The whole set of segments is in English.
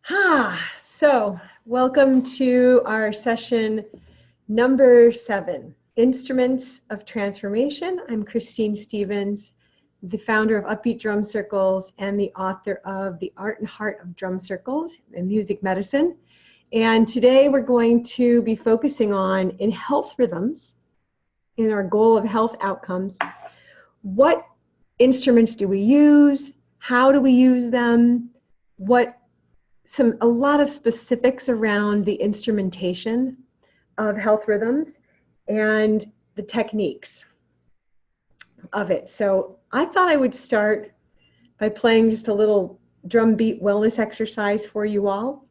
So welcome to our session number 7, Instruments of Transformation. I'm Christine Stevens, the founder of UpBeat Drum Circles and the author of The Art and Heart of Drum Circles and Music Medicine. And today we're going to be focusing on, in health rhythms, in our goal of health outcomes, what instruments do we use? How do we use them? A lot of specifics around the instrumentation of health rhythms and the techniques of it. So I thought I would start by playing just a little drum beat wellness exercise for you all.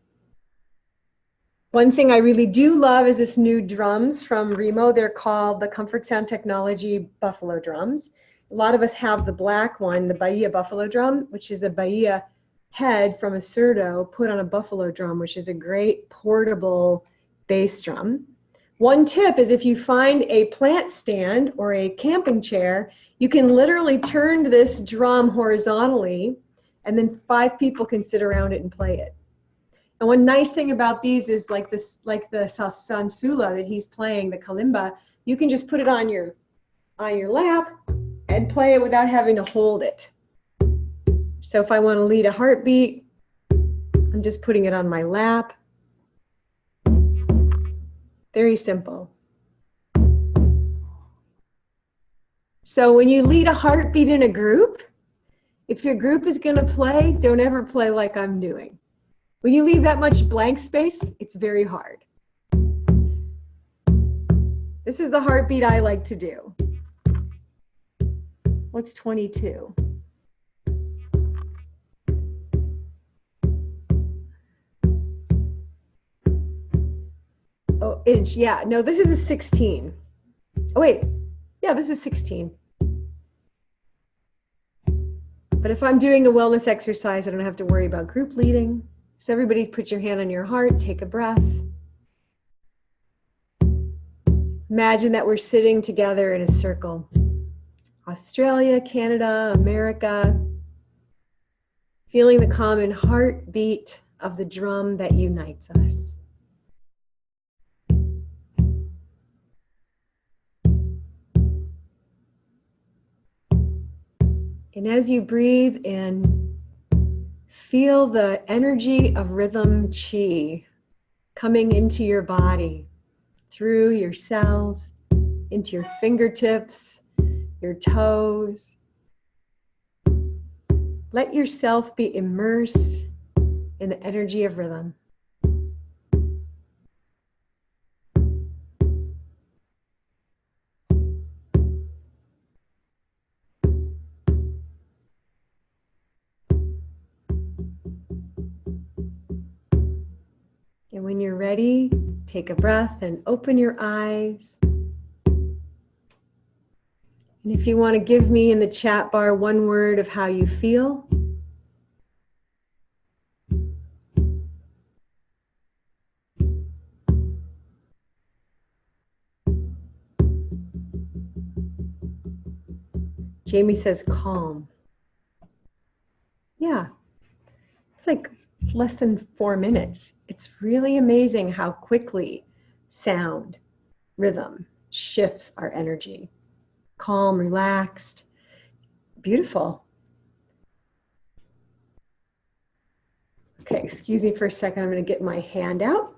One thing I really do love is this new drums from Remo. They're called the Comfort Sound Technology Buffalo drums. A lot of us have the black one, the Bahia Buffalo drum, which is a Bahia head from a surdo put on a buffalo drum, which is a great portable bass drum. One tip is if you find a plant stand or a camping chair, you can literally turn this drum horizontally and then 5 people can sit around it and play it. And one nice thing about these is like the sansula that he's playing, the kalimba, you can just put it on your lap and play it without having to hold it. So if I want to lead a heartbeat, I'm just putting it on my lap. Very simple. So when you lead a heartbeat in a group, if your group is going to play, don't ever play like I'm doing. When you leave that much blank space, it's very hard. This is the heartbeat I like to do. What's 22? Oh, inch, yeah. No, this is a 16. Oh, wait. Yeah, this is 16. But if I'm doing a wellness exercise, I don't have to worry about group leading. So everybody put your hand on your heart, take a breath. Imagine that we're sitting together in a circle. Australia, Canada, America. Feeling the common heartbeat of the drum that unites us. And as you breathe in, feel the energy of rhythm chi coming into your body, through your cells, into your fingertips, your toes. Let yourself be immersed in the energy of rhythm. And when you're ready, take a breath and open your eyes. And if you want to give me in the chat bar one word of how you feel. Jamie says calm. Yeah, it's like less than 4 minutes. It's really amazing how quickly sound, rhythm shifts our energy. Calm, relaxed, beautiful. Okay, excuse me for a second. I'm going to get my hand out.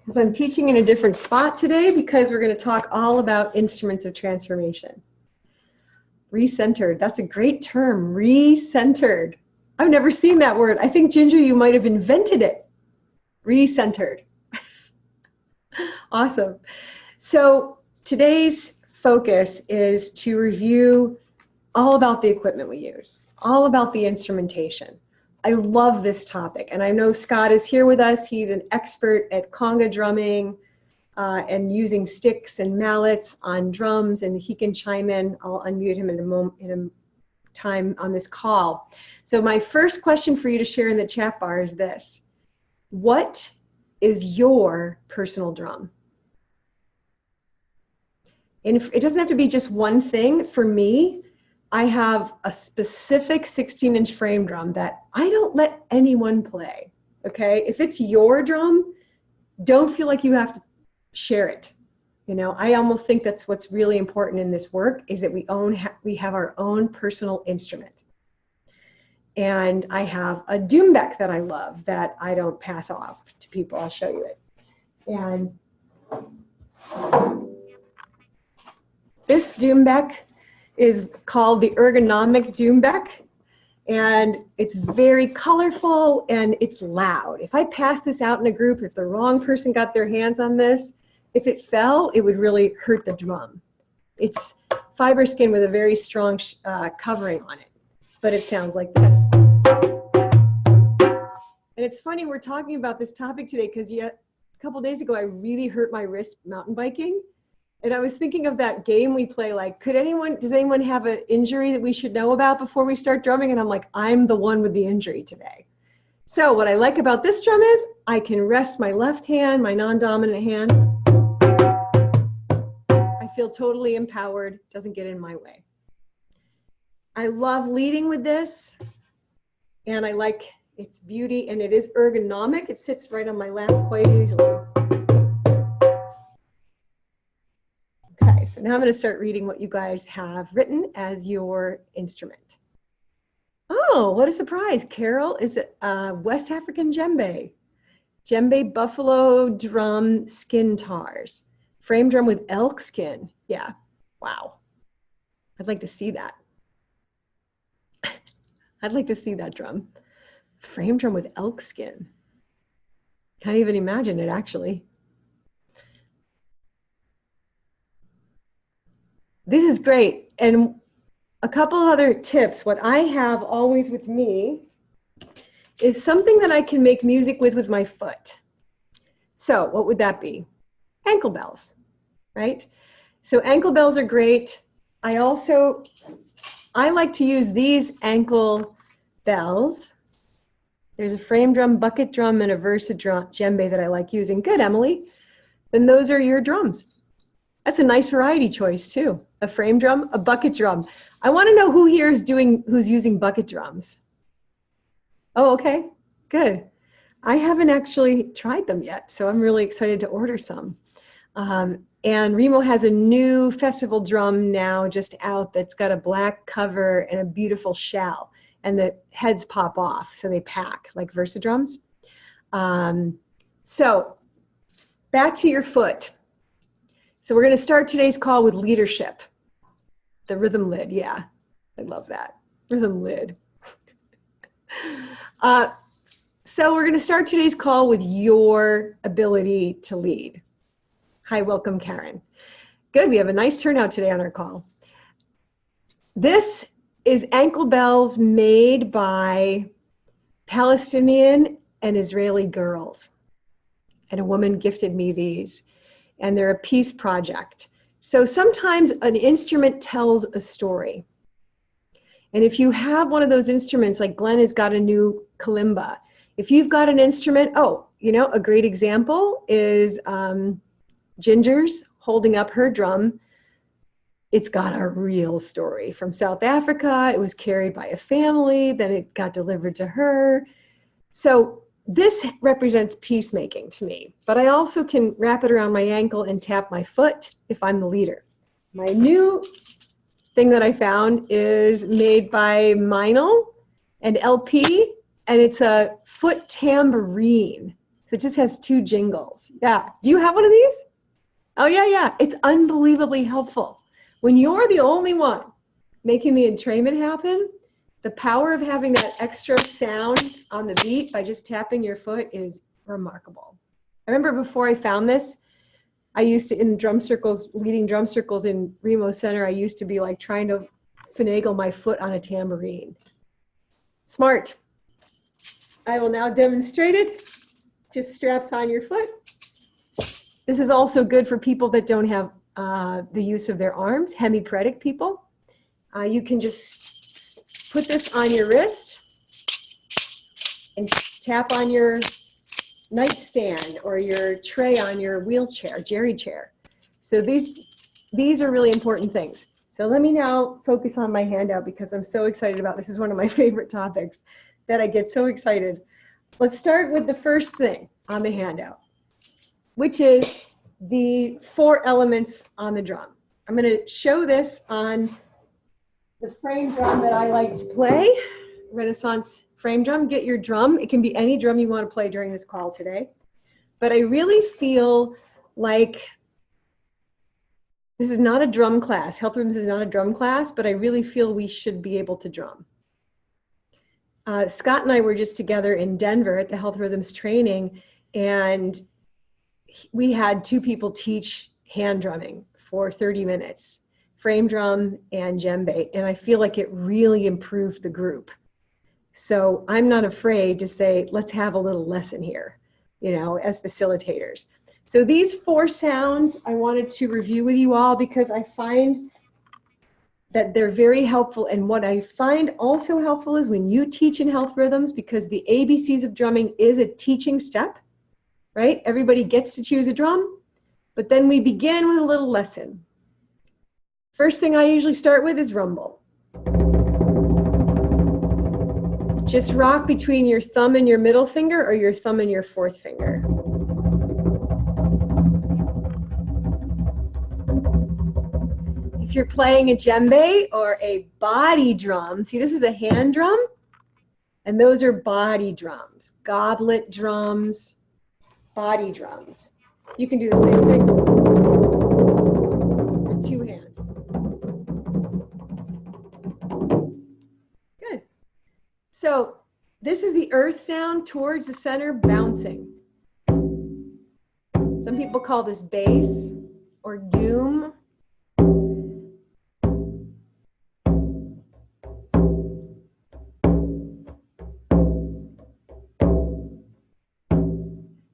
Because I'm teaching in a different spot today because we're going to talk all about instruments of transformation. Recentered, that's a great term, recentered. I've never seen that word. I think, Ginger, you might have invented it. Recentered. Awesome. So today's focus is to review all about the equipment we use, all about the instrumentation. I love this topic, and I know Scott is here with us. He's an expert at conga drumming and using sticks and mallets on drums, and he can chime in. I'll unmute him in a time on this call. So my first question for you to share in the chat bar is this. What is your personal drum? And it doesn't have to be just one thing. For me, I have a specific 16-inch frame drum that I don't let anyone play, okay? If it's your drum, don't feel like you have to share it. You know, I almost think that's what's really important in this work, is that we have our own personal instrument. And I have a doumbek that I love that I don't pass off to people. I'll show you it. And this doumbek is called the ergonomic doumbek, and it's very colorful and it's loud. If I pass this out in a group, if the wrong person got their hands on this, if it fell, it would really hurt the drum. It's fiber skin with a very strong covering on it, but it sounds like this. And it's funny we're talking about this topic today because a couple days ago I really hurt my wrist mountain biking. And I was thinking of that game we play, like, does anyone have an injury that we should know about before we start drumming? And I'm like, I'm the one with the injury today. So what I like about this drum is I can rest my left hand, my non-dominant hand. I feel totally empowered, doesn't get in my way. I love leading with this, and I like its beauty, and it is ergonomic. It sits right on my lap quite easily. Okay, so now I'm going to start reading what you guys have written as your instrument. Oh, what a surprise. Carol is a West African djembe. Djembe buffalo drum skin tars. Frame drum with elk skin. Yeah, wow. I'd like to see that. I'd like to see that drum. Frame drum with elk skin. Can't even imagine it, actually. This is great. And a couple other tips. What I have always with me is something that I can make music with my foot. So what would that be? Ankle bells, right? So ankle bells are great. I like to use these ankle bells. There's a frame drum, bucket drum, and a versa drum, djembe that I like using. Good, Emily. Then those are your drums. That's a nice variety choice too. A frame drum, a bucket drum. I want to know who here is who's using bucket drums. Oh, okay, good. I haven't actually tried them yet, so I'm really excited to order some. And Remo has a new festival drum now just out that's got a black cover and a beautiful shell, and the heads pop off, so they pack like Versa drums. So back to your foot. So we're going to start today's call with leadership. The rhythm lid, yeah, I love that. Rhythm lid. So we're going to start today's call with your ability to lead. Hi, welcome, Karen. Good, we have a nice turnout today on our call. This is ankle bells made by Palestinian and Israeli girls. And a woman gifted me these, and they're a peace project. So sometimes an instrument tells a story. And if you have one of those instruments, like Glenn has got a new kalimba, if you've got an instrument, oh, you know, a great example is Ginger's holding up her drum. It's got a real story from South Africa. It was carried by a family, then it got delivered to her. So this represents peacemaking to me, but I also can wrap it around my ankle and tap my foot if I'm the leader. My new thing that I found is made by Meinl and LP, and it's a foot tambourine. So it just has two jingles. Yeah, do you have one of these? Oh yeah, it's unbelievably helpful. When you're the only one making the entrainment happen, the power of having that extra sound on the beat by just tapping your foot is remarkable. I remember before I found this, I used to, in drum circles, leading drum circles in Remo Center, I used to be like trying to finagle my foot on a tambourine. Smart. I will now demonstrate it. Just straps on your foot. This is also good for people that don't have the use of their arms, hemiparetic people. You can just put this on your wrist and tap on your nightstand or your tray on your wheelchair, jerry chair. So these these are really important things. So let me now focus on my handout because I'm so excited about this. Is one of my favorite topics that I get so excited. Let's start with the first thing on the handout, which is the 4 elements on the drum. I'm going to show this on the frame drum that I like to play, Renaissance frame drum. Get your drum. It can be any drum you want to play during this call today. But I really feel like this is not a drum class. Health Rhythms is not a drum class, but I really feel we should be able to drum. Scott and I were just together in Denver at the Health Rhythms training, and we had 2 people teach hand drumming for 30 minutes, frame drum and djembe, and I feel like it really improved the group. So I'm not afraid to say, let's have a little lesson here, you know, as facilitators. So these 4 sounds I wanted to review with you all because I find that they're very helpful. And what I find also helpful is when you teach in Health Rhythms, because the ABCs of drumming is a teaching step, right? Everybody gets to choose a drum, but then we begin with a little lesson. First thing I usually start with is rumble. Just rock between your thumb and your middle finger or your thumb and your 4th finger. If you're playing a djembe or a body drum, see, this is a hand drum, and those are body drums, goblet drums, body drums. You can do the same thing with 2 hands. Good. So this is the earth sound towards the center, bouncing. Some people call this bass or doom.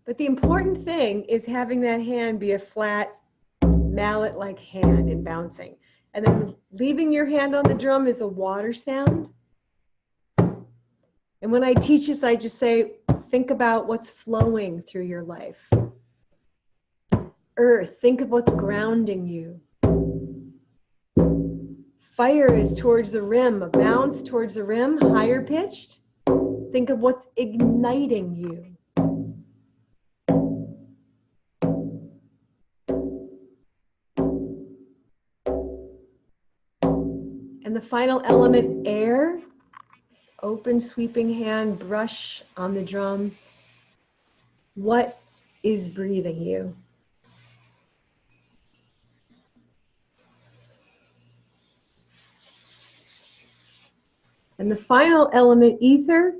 But the important thing is having that hand be a flat mallet-like hand and bouncing. And then leaving your hand on the drum is a water sound. And when I teach this, I just say, think about what's flowing through your life. Earth, think of what's grounding you. Fire is towards the rim, a bounce towards the rim, higher pitched. Think of what's igniting you. And the final element, air, open sweeping hand, brush on the drum. What is breathing you? And the final element, ether,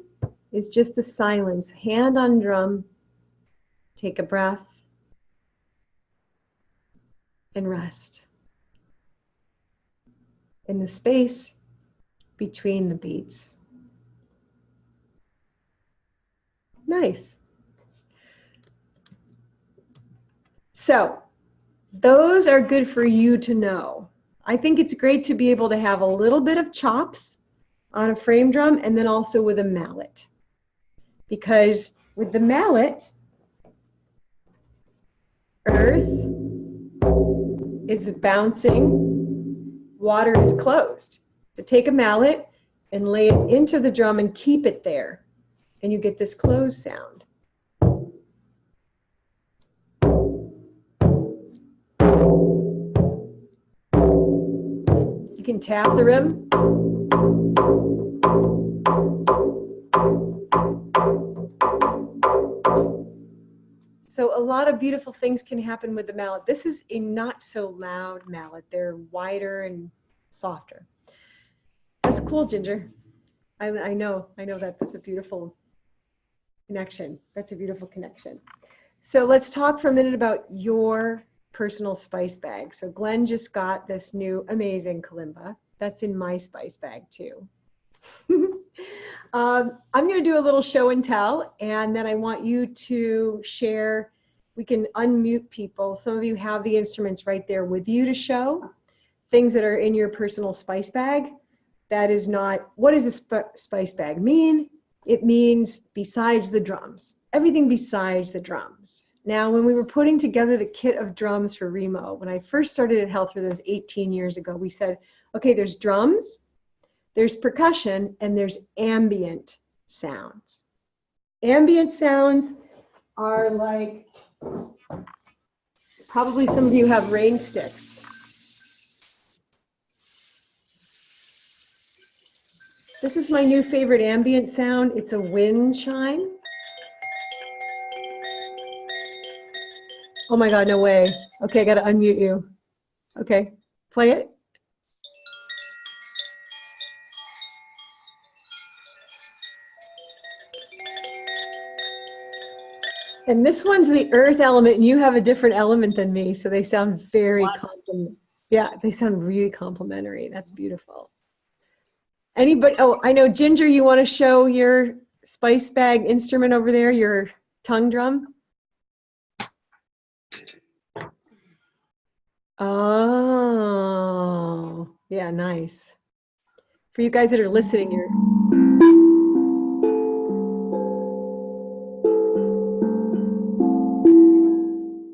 is just the silence. Hand on drum, take a breath, and rest in the space between the beats. Nice. So those are good for you to know. I think it's great to be able to have a little bit of chops on a frame drum and then also with a mallet. Because with the mallet, earth is bouncing, water is closed. So take a mallet and lay it into the drum and keep it there, and you get this closed sound. You can tap the rim. So a lot of beautiful things can happen with the mallet. This is a not so loud mallet. They're wider and softer. That's cool, Ginger. I know that. That's a beautiful connection. That's a beautiful connection. So let's talk for a minute about your personal spice bag. So Glenn just got this new amazing kalimba. That's in my spice bag too. I'm going to do a little show and tell, and then I want you to share. We can unmute people. Some of you have the instruments right there with you to show things that are in your personal spice bag. That is not, what does a spice bag mean? It means besides the drums, everything besides the drums. Now, when we were putting together the kit of drums for Remo, when I first started at HealthRHYTHMS 18 years ago, we said, okay, there's drums, there's percussion, and there's ambient sounds. Ambient sounds are like, probably some of you have rain sticks. This is my new favorite ambient sound. It's a wind chime. Oh my God, no way. Okay, I gotta unmute you. Okay, play it. And this one's the earth element, and you have a different element than me, so they sound very complementary. Yeah, they sound really complementary. That's beautiful. Anybody? Oh, I know, Ginger, you want to show your spice bag instrument over there, your tongue drum? Oh, yeah, nice. For you guys that are listening, you're...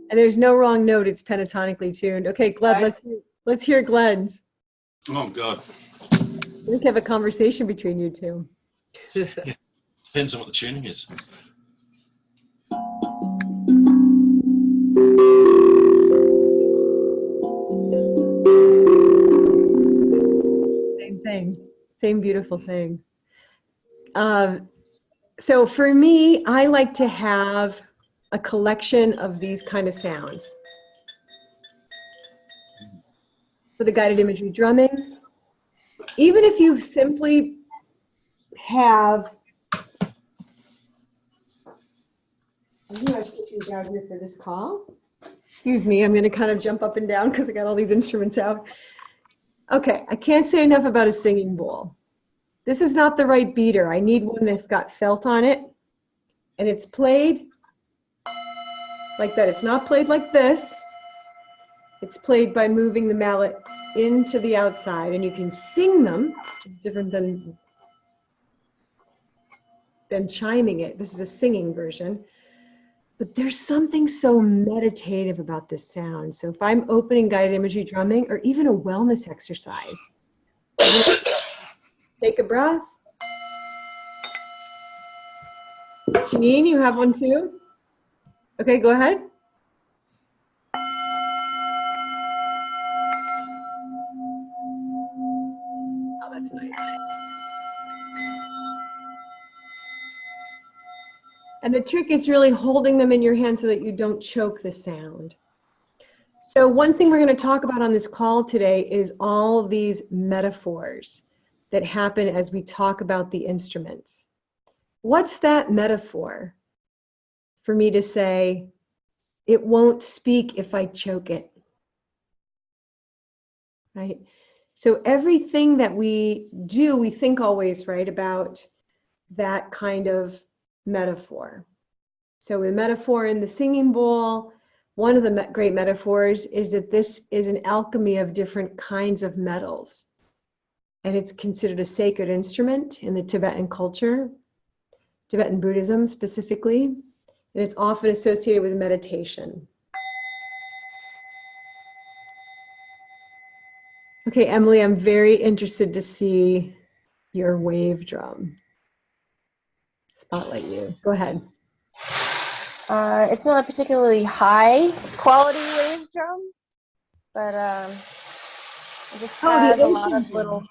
And there's no wrong note, it's pentatonically tuned. Okay, Gleb, let's hear Glen's. Oh, God. We can have a conversation between you two. Depends on what the tuning is. Same thing, same beautiful thing. So for me, I like to have a collection of these kind of sounds. For the guided imagery drumming, even if you simply have, I'm going to put you down here for this call. Excuse me, I'm going to kind of jump up and down because I got all these instruments out. Okay, I can't say enough about a singing bowl. This is not the right beater. I need one that's got felt on it, and it's played like that. It's not played like this. It's played by moving the mallet into the outside, and you can sing them, which is different than chiming it. This is a singing version. But there's something so meditative about this sound. So if I'm opening guided imagery drumming, or even a wellness exercise, take a breath. Janine, you have one too? Okay, go ahead. Oh, that's nice. And the trick is really holding them in your hand so that you don't choke the sound. So one thing we're going to talk about on this call today is all these metaphors that happen as we talk about the instruments. What's that metaphor for me to say, it won't speak if I choke it? Right? So everything that we do, we think always, right, about that kind of metaphor. So the metaphor in the singing bowl, one of the great metaphors is that this is an alchemy of different kinds of metals. And it's considered a sacred instrument in the Tibetan culture, Tibetan Buddhism specifically, and it's often associated with meditation. Okay, Emily, I'm very interested to see your wave drum. Spotlight you. Go ahead. It's not a particularly high quality wave drum, but it just has a lot of little.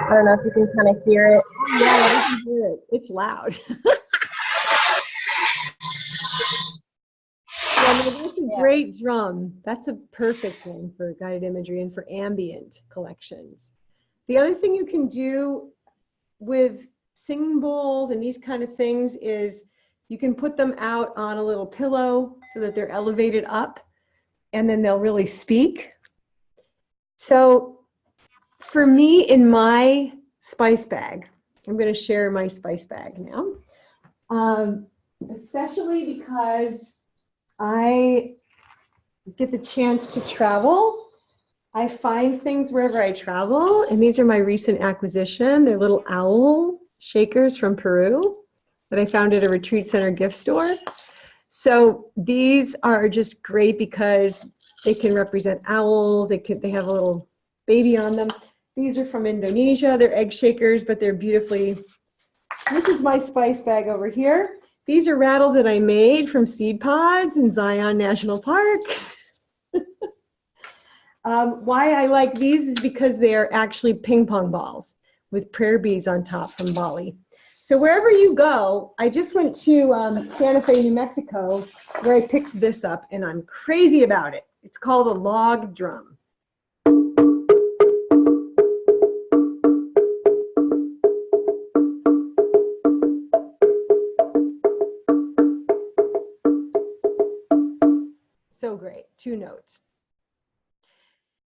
I don't know if you can kind of hear it. Yeah, I can hear it. It's loud. Yeah, no, that's a great drum. That's a perfect one for guided imagery and for ambient collections. The other thing you can do with singing bowls and these kind of things is you can put them out on a little pillow so that they're elevated up, and then they'll really speak. So for me, in my spice bag, I'm going to share my spice bag now, especially because I get the chance to travel I find things wherever I travel, and these are my recent acquisition. They're little owl shakers from Peru that I found at a retreat center gift store. So these are just great because they can represent owls. They have a little baby on them. These are from Indonesia. They're egg shakers, but they're beautifully. This is my spice bag over here. These are rattles that I made from seed pods in Zion National Park. Why I like these is because they are actually ping pong balls with prayer beads on top from Bali. So wherever you go, I just went to Santa Fe, New Mexico, where I picked this up, and I'm crazy about it. It's called a log drum. So great, 2 notes.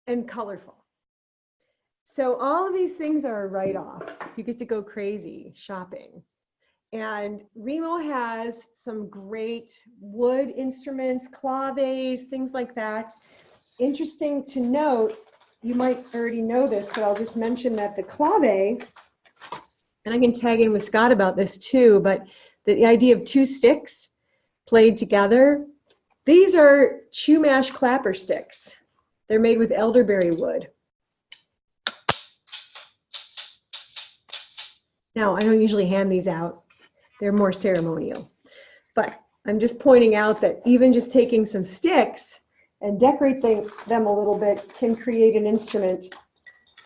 And colorful. So all of these things are a write-off. So you get to go crazy shopping. And Remo has some great wood instruments, claves, things like that. Interesting to note, you might already know this, but I'll just mention that the clave, and I can tag in with Scott about this too, but the idea of 2 sticks played together, these are Chumash clapper sticks. They're made with elderberry wood. Now, I don't usually hand these out. They're more ceremonial. But I'm just pointing out that even just taking some sticks and decorating them a little bit can create an instrument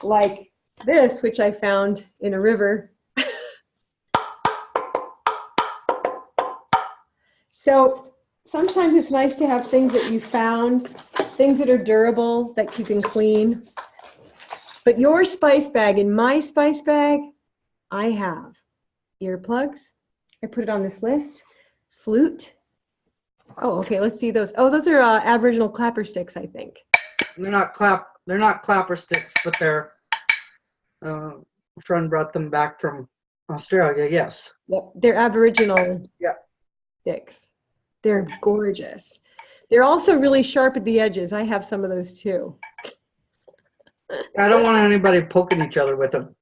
like this, which I found in a river. So sometimes it's nice to have things that you found, things that are durable, that keep them clean. But your spice bag, in my spice bag, I have earplugs. I put it on this list. Flute. Oh, okay, let's see those. Oh, those are Aboriginal clapper sticks, I think. They're not clapper sticks, but they're, a friend brought them back from Australia, yes. Yep, they're Aboriginal sticks. They're gorgeous. They're also really sharp at the edges. I have some of those too. I don't want anybody poking each other with them.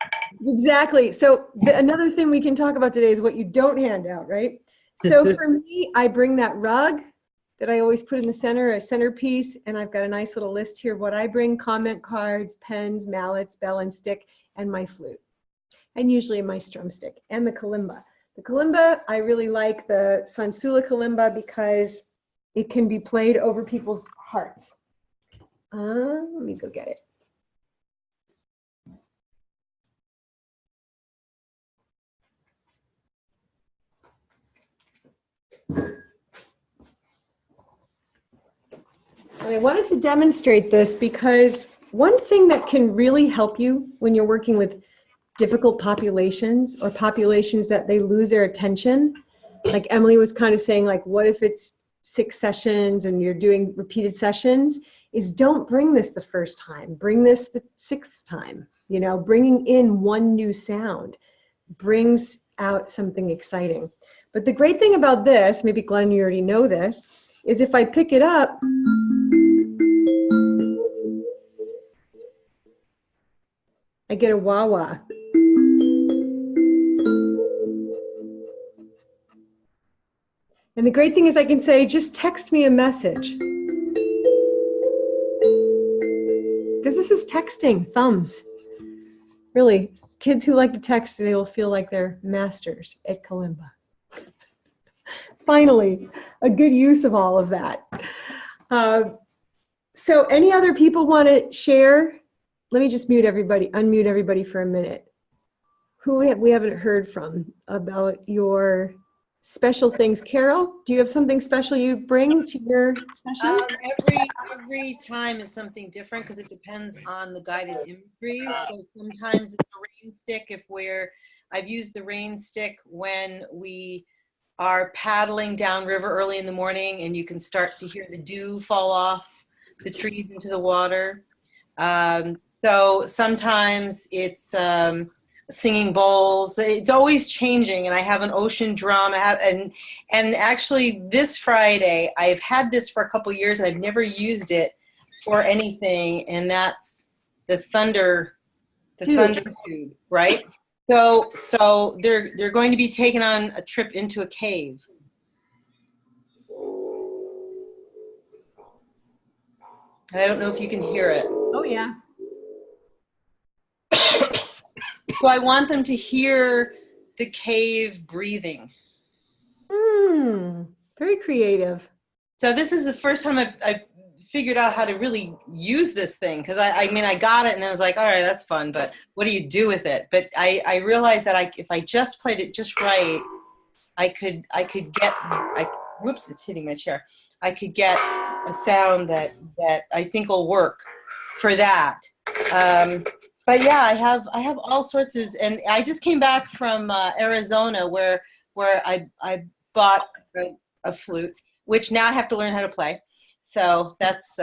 Exactly. So another thing we can talk about today is what you don't hand out, right? So for me, I bring that rug that I always put in the center, a centerpiece, and I've got a nice little list here of what I bring: comment cards, pens, mallets, bell and stick, and my flute, and usually my strum stick, and the kalimba. The kalimba, I really like the Sansula kalimba because it can be played over people's hearts. Let me go get it. And I wanted to demonstrate this because one thing that can really help you when you're working with difficult populations or populations that they lose their attention, like Emily was kind of saying, like, what if it's 6 sessions and you're doing repeated sessions, is don't bring this the first time, bring this the 6th time. You know, bringing in one new sound brings out something exciting. But the great thing about this, maybe Glenn, you already know this, is if I pick it up, I get a wah-wah. And the great thing is I can say, just text me a message. Because this is texting, thumbs. Really, kids who like to text, they will feel like they're masters at kalimba. Finally, a good use of all of that. So any other people want to share? Let me just unmute everybody for a minute. Who we haven't heard from about your special things? Carol, do you have something special you bring to your sessions? Every time is something different because it depends on the guided imagery. So sometimes it's a rain stick I've used the rain stick when we are paddling downriver early in the morning and you can start to hear the dew fall off the trees into the water. So sometimes it's singing bowls. It's always changing, and I have an ocean drum. And actually this Friday, I've had this for a couple years and I've never used it or anything, and that's the thunder tube, right? So they're going to be taken on a trip into a cave. I don't know if you can hear it. Oh, yeah. So I want them to hear the cave breathing. Very creative. So this is the first time I've figured out how to really use this thing, because I mean, I got it and I was like, all right, that's fun, but what do you do with it? But I realized that if I just played it just right, I could get, whoops, it's hitting my chair. I could get a sound that I think will work for that. But yeah, I have all sorts of, and I just came back from Arizona where I bought a flute, which now I have to learn how to play. So that's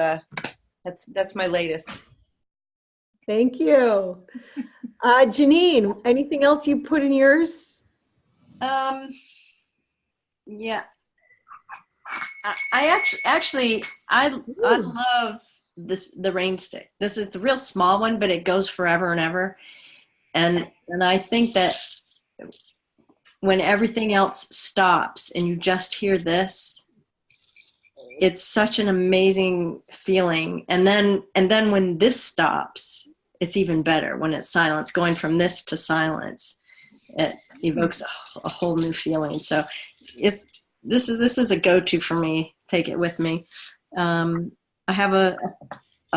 my latest. Thank you. Janine, anything else you put in yours? Yeah. I actually love the rain stick. This is a real small one, but it goes forever and ever. And I think that when everything else stops and you just hear this, it's such an amazing feeling. And then when this stops, it's even better. When it's silence, going from this to silence, it evokes a whole new feeling. So this is a go-to for me. Take it with me. I have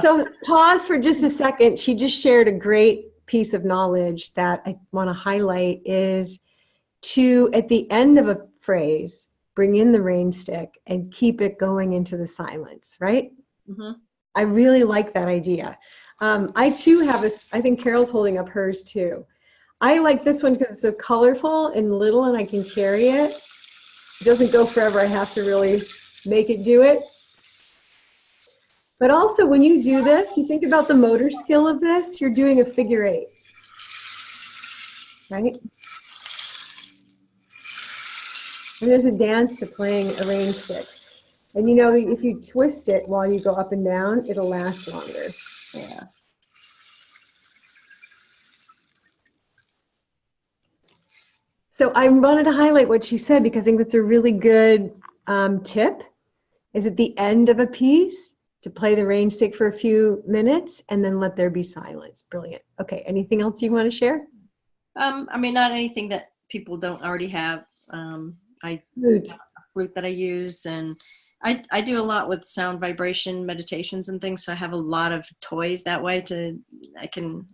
So pause for just a second. She just shared a great piece of knowledge that I want to highlight is to, at the end of a phrase, bring in the rain stick and keep it going into the silence, right? Mm-hmm. I really like that idea. I too have I think Carol's holding up hers too. I like this one because it's so colorful and little and I can carry it. It doesn't go forever. I have to really make it do it. But also when you do this, you think about the motor skill of this, you're doing a figure 8, right? And there's a dance to playing a rain stick. And you know, if you twist it while you go up and down, it'll last longer. Yeah. So I wanted to highlight what she said because I think that's a really good tip, is at the end of a piece to play the rain stick for a few minutes and then let there be silence. Brilliant. Okay, anything else you want to share? I mean, not anything that people don't already have. Flute that I use, and I do a lot with sound vibration meditations and things, so I have a lot of toys that way I can,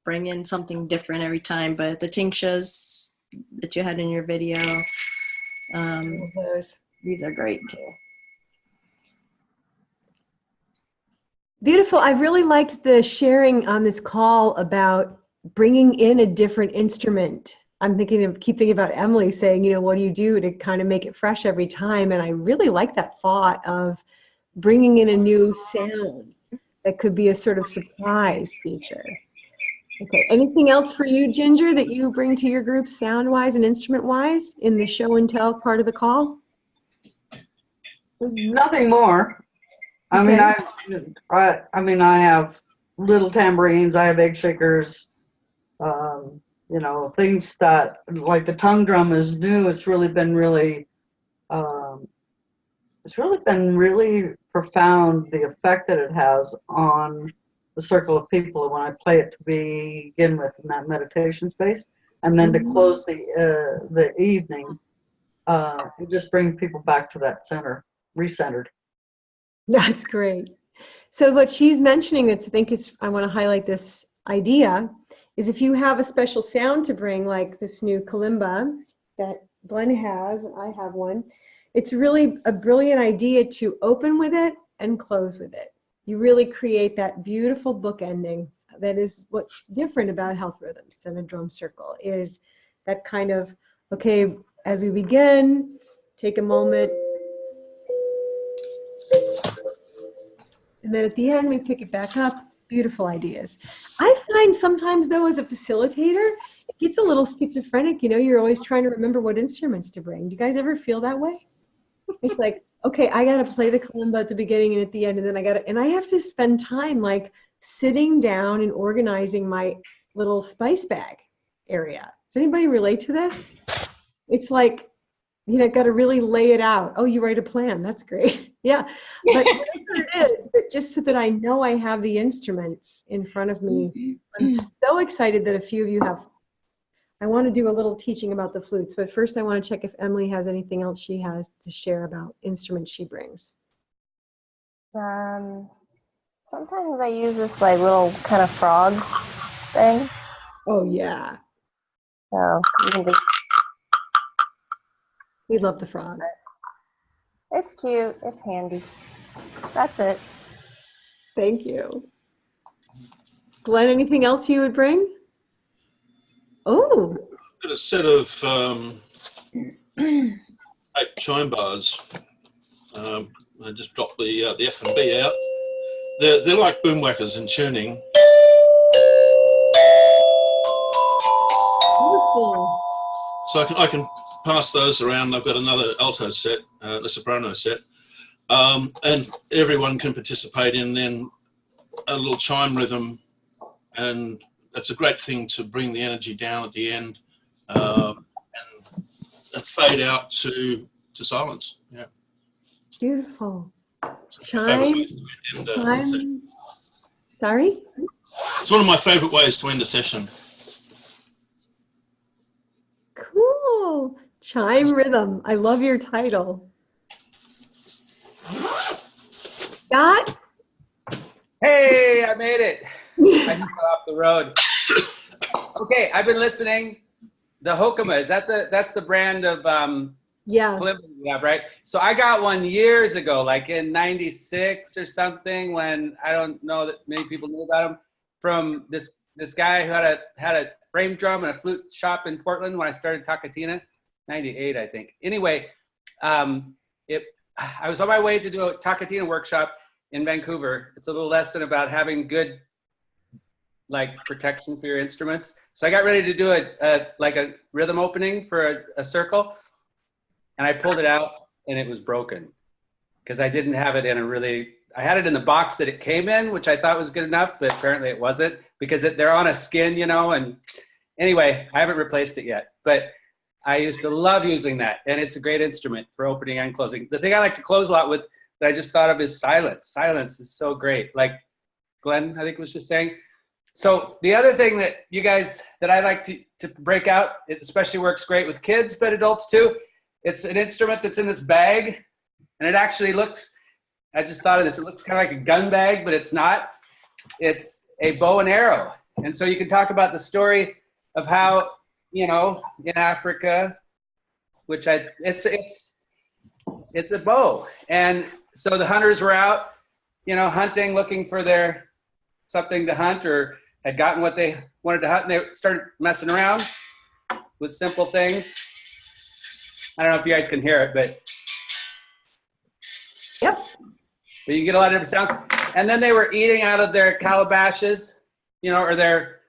bring in something different every time. But the tinctures that you had in your video, these are great too. Beautiful. I really liked the sharing on this call about bringing in a different instrument. I'm keep thinking about Emily saying, what do you do to kind of make it fresh every time? And I really like that thought of bringing in a new sound that could be a sort of surprise feature. Okay, anything else for you, Ginger, that you bring to your group sound-wise and instrument-wise in the show and tell part of the call? Nothing more. Okay. I mean, I have little tambourines, I have egg shakers, things that, like the tongue drum is new. It's really been really profound, the effect that it has on the circle of people when I play it to begin with in that meditation space, and then to close the evening, it just brings people back to that center, recentered. That's great. So what she's mentioning that I want to highlight this idea is if you have a special sound to bring, like this new kalimba that Glenn has, and I have one, it's really a brilliant idea to open with it and close with it. You really create that beautiful book ending. That is what's different about Health Rhythms than a drum circle, is that kind of, okay, as we begin, take a moment, and then at the end, we pick it back up. Beautiful ideas. I find sometimes, though, as a facilitator, it gets a little schizophrenic. You're always trying to remember what instruments to bring. Do you guys ever feel that way? It's like, okay, I got to play the kalimba at the beginning and at the end, and then I have to spend time like sitting down and organizing my little spice bag area. Does anybody relate to this? It's like, got to really lay it out. Oh, you write a plan. That's great. Yeah. But whatever it is, but just so that I know I have the instruments in front of me. I'm so excited that a few of you have. I want to do a little teaching about the flutes, but first I want to check if Emily has anything else she has to share about instruments she brings. Sometimes I use this like little kind of frog thing. Oh, yeah. So you can just, We love the frog. it's cute. It's handy. That's it. Thank you. Glenn, anything else you would bring? Oh. I've got a set of 8 chime bars. I just dropped the F&B out. They're like boom whackers in tuning. Beautiful. So I can pass those around. I've got another alto set, a soprano set, and everyone can participate in then a little chime rhythm, and that's a great thing to bring the energy down at the end and fade out to silence. Yeah. Beautiful. Chime. Chime. Sorry? It's one of my favorite ways to end a session. Cool. Chime rhythm. I love your title. Scott? Hey, I made it. I just got off the road. Okay, I've been listening. The Hokema, that's the brand of Yeah. kalimba we have, right? So I got one years ago, like in '96 or something, when I don't know that many people knew about him, from this guy who had a frame drum and a flute shop in Portland when I started Takatina, '98, I think. Anyway, I was on my way to do a Takatina workshop in Vancouver. It's a little lesson about having good protection for your instruments. So I got ready to do a rhythm opening for a circle, and I pulled it out and it was broken because I didn't have it in I had it in the box that it came in, which I thought was good enough, but apparently it wasn't because they're on a skin, and anyway, I haven't replaced it yet, but I used to love using that, and it's a great instrument for opening and closing. The thing I like to close a lot with that I just thought of is silence. Silence is so great. Like Glenn, I think, was just saying. So the other thing that I like to break out, it especially works great with kids, but adults too. It's an instrument that's in this bag, and it actually looks, I just thought of this, it looks kind of like a gun bag, but it's not. It's a bow and arrow. And so you can talk about the story of how, in Africa, which it's a bow. And so the hunters were out, hunting, looking for something to hunt, or had gotten what they wanted to hunt, and they started messing around with simple things. I don't know if you guys can hear it, but Yep. But you get a lot of different sounds. And then they were eating out of their calabashes, or their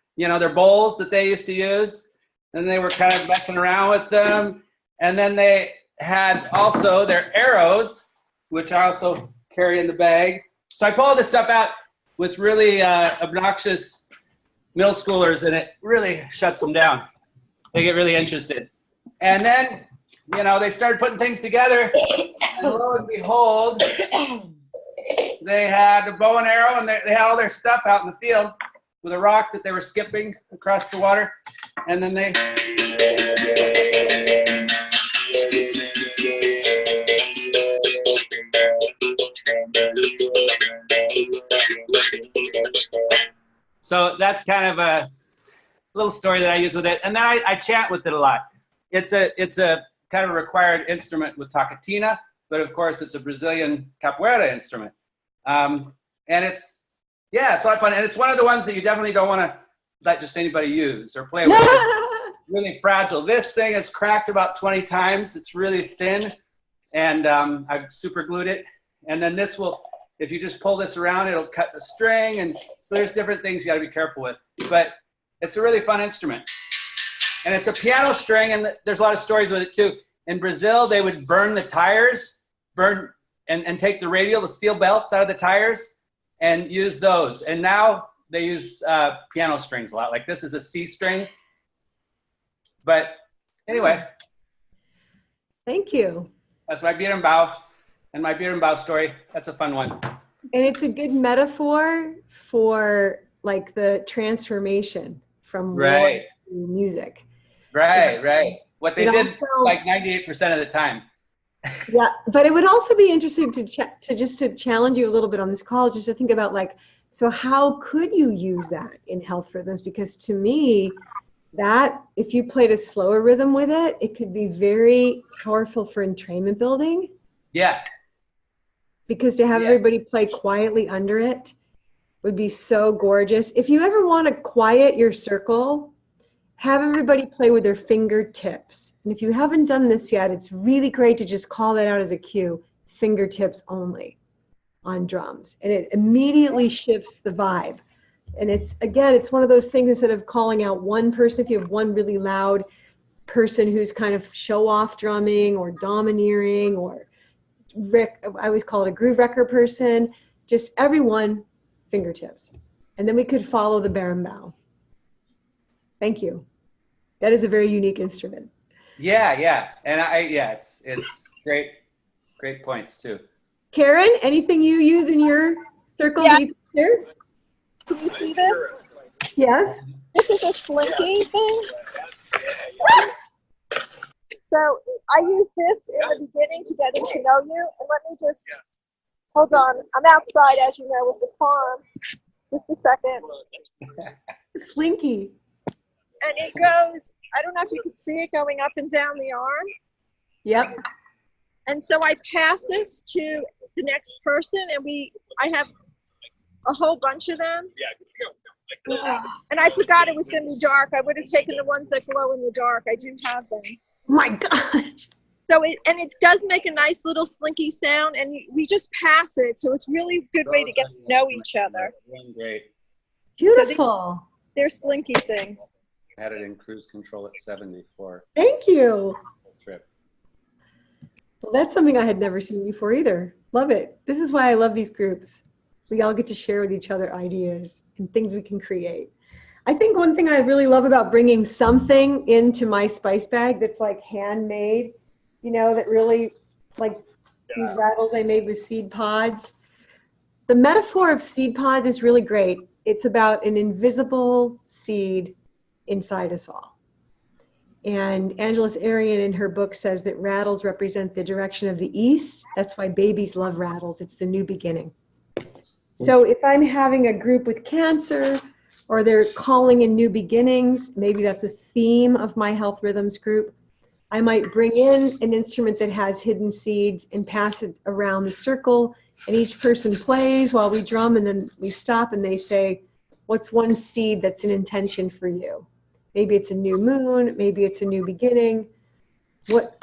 bowls that they used to use. And they were kind of messing around with them. And then they had also their arrows, which I also carry in the bag. So I pull all this stuff out with really obnoxious middle schoolers, and it really shuts them down. They get really interested. And then, they started putting things together, and lo and behold, they had a bow and arrow, and they had all their stuff out in the field with a rock that they were skipping across the water. And then they... So that's kind of a little story that I use with it. And then I chant with it a lot. It's a kind of a required instrument with Takatina, but of course it's a Brazilian capoeira instrument. And it's a lot of fun. And it's one of the ones that you definitely don't want to let just anybody use or play with. It's really fragile. This thing is cracked about 20 times. It's really thin. And I've super glued it. And then this will, if you just pull this around, it'll cut the string. And so there's different things you got to be careful with. But it's a really fun instrument. And it's a piano string, and there's a lot of stories with it too. In Brazil, they would burn the tires, burn and take the radial, the steel belts out of the tires and use those. And now they use piano strings a lot. Like this is a C string. But anyway. Thank you. That's my beer and bow and my beer and bow story. That's a fun one. And it's a good metaphor for like the transformation from war to music. Right, right. What they did also, like 98% of the time. Yeah, but it would also be interesting to challenge you a little bit on this call, just to think about like, so how could you use that in health rhythms? Because to me, that if you played a slower rhythm with it, it could be very powerful for entrainment building. Yeah. Because to have everybody play quietly under it would be so gorgeous. If you ever want to quiet your circle, have everybody play with their fingertips. And if you haven't done this yet, it's really great to just call that out as a cue, fingertips only on drums. And it immediately shifts the vibe. And it's, again, it's one of those things, instead of calling out one person, if you have one really loud person who's kind of show off drumming or domineering or I always call it a groove wrecker person, just everyone fingertips. And then we could follow the berimbau. Thank you. That is a very unique instrument. Yeah, yeah. And it's great points too. Karen, anything you use in your circle that you can share? Can you see this? Yes. This is a slinky thing. So I use this in the beginning to getting to know you. And let me just, hold on. I'm outside, as you know, with the farm. Just a second. Slinky. And it goes, I don't know if you can see it going up and down the arm. Yep. And so I pass this to the next person, and I have a whole bunch of them. And I forgot it was going to be dark. I would have taken the ones that glow in the dark. I do have them. My gosh. So it does make a nice little slinky sound, and we just pass it. So it's really a good way to get to know each other. Great. Beautiful. So they're slinky things. I had it in cruise control at 74. Thank you. Trip. Well, that's something I had never seen before either. Love it. This is why I love these groups. We all get to share with each other ideas and things we can create. I think one thing I really love about bringing something into my spice bag that's like handmade, you know, that really, like these rattles I made with seed pods. The metaphor of seed pods is really great. It's about an invisible seed inside us all. And Angeles Arian in her book says that rattles represent the direction of the east. That's why babies love rattles. It's the new beginning. So if I'm having a group with cancer, or they're calling in new beginnings, maybe that's a theme of my health rhythms group, I might bring in an instrument that has hidden seeds and pass it around the circle, and each person plays while we drum, and then we stop and they say, what's one seed that's an intention for you? Maybe it's a new moon, maybe it's a new beginning.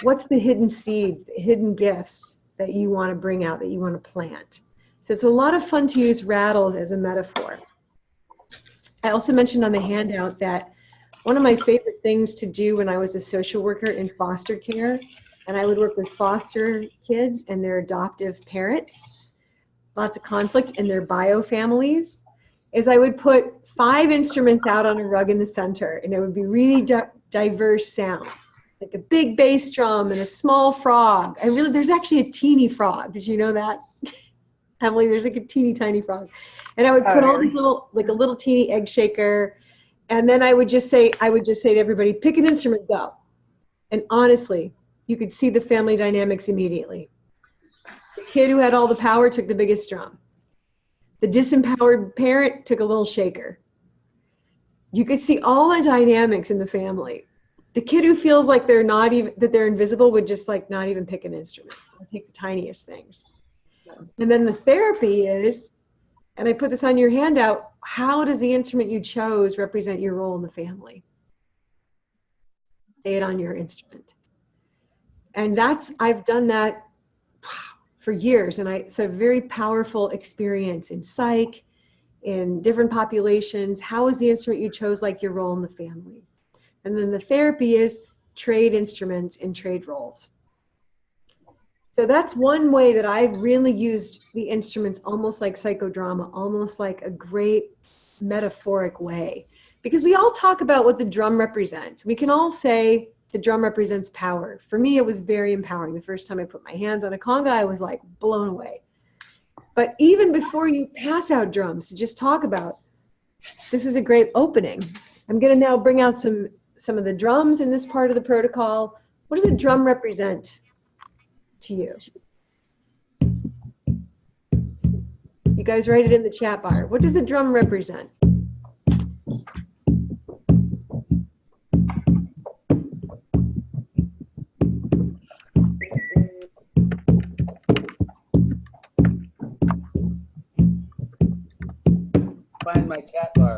What's the hidden seeds, the hidden gifts that you want to bring out, that you want to plant? So it's a lot of fun to use rattles as a metaphor. I also mentioned on the handout that one of my favorite things to do when I was a social worker in foster care, and I would work with foster kids and their adoptive parents, lots of conflict in their bio families, is I would put 5 instruments out on a rug in the center, and it would be really diverse sounds, like a big bass drum and a small frog. There's actually a teeny frog. Did you know that? Emily, there's like a teeny tiny frog. And I would put all these little, like a little teeny egg shaker. And then I would just say to everybody, pick an instrument, go. And honestly, you could see the family dynamics immediately. The kid who had all the power took the biggest drum. The disempowered parent took a little shaker. You could see all the dynamics in the family. The kid who feels like they're invisible would just like not even pick an instrument. I'll take the tiniest things. And then the therapy is, and I put this on your handout, how does the instrument you chose represent your role in the family? Say it on your instrument. And I've done that for years, and it's a very powerful experience in psych, in different populations. How is the instrument you chose like your role in the family? And then the therapy is trade instruments and trade roles. So that's one way that I've really used the instruments almost like psychodrama, almost like a great metaphoric way. Because we all talk about what the drum represents. We can all say the drum represents power. For me, it was very empowering. The first time I put my hands on a conga, I was like blown away. But even before you pass out drums, to just talk about, this is a great opening. I'm going to now bring out some of the drums in this part of the protocol. What does a drum represent to you? You guys write it in the chat bar. What does a drum represent? Find my chat bar.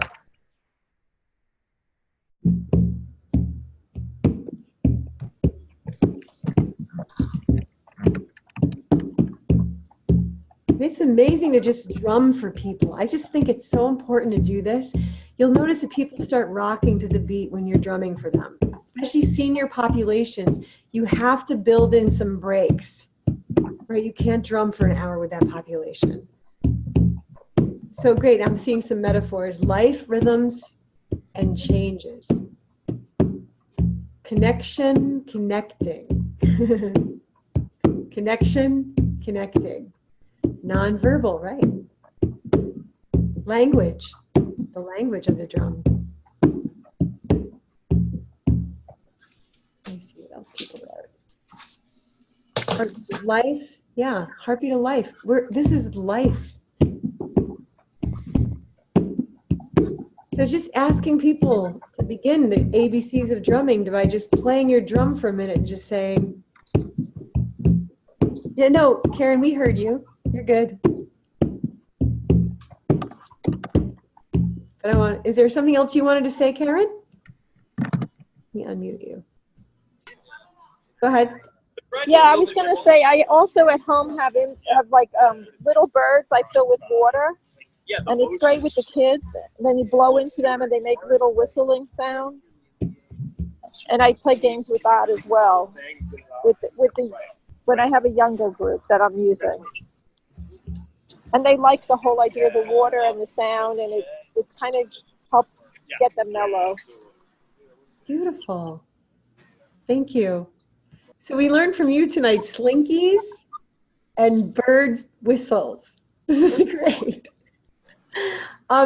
It's amazing to just drum for people. I just think it's so important to do this. You'll notice that people start rocking to the beat when you're drumming for them, especially senior populations. You have to build in some breaks, right? You can't drum for an hour with that population. So great. I'm seeing some metaphors: life, rhythms, and changes. Connection, connecting. Connection, connecting. Nonverbal, right? Language, the language of the drum. Let me see what else people wrote. Heartbeat of life, yeah, heartbeat of life. This is life. So just asking people to begin the ABCs of drumming by just playing your drum for a minute and just saying, yeah, no, Karen, we heard you. You're good. But is there something else you wanted to say, Karen? Let me unmute you. Go ahead. Yeah, I was going to say, I also at home have like little birds I fill with water. And it's great with the kids. And then you blow into them and they make little whistling sounds. And I play games with that as well, when I have a younger group that I'm using. And they like the whole idea of the water and the sound, and it's kind of helps get them mellow. Beautiful. Thank you. So we learned from you tonight slinkies and bird whistles. This is great.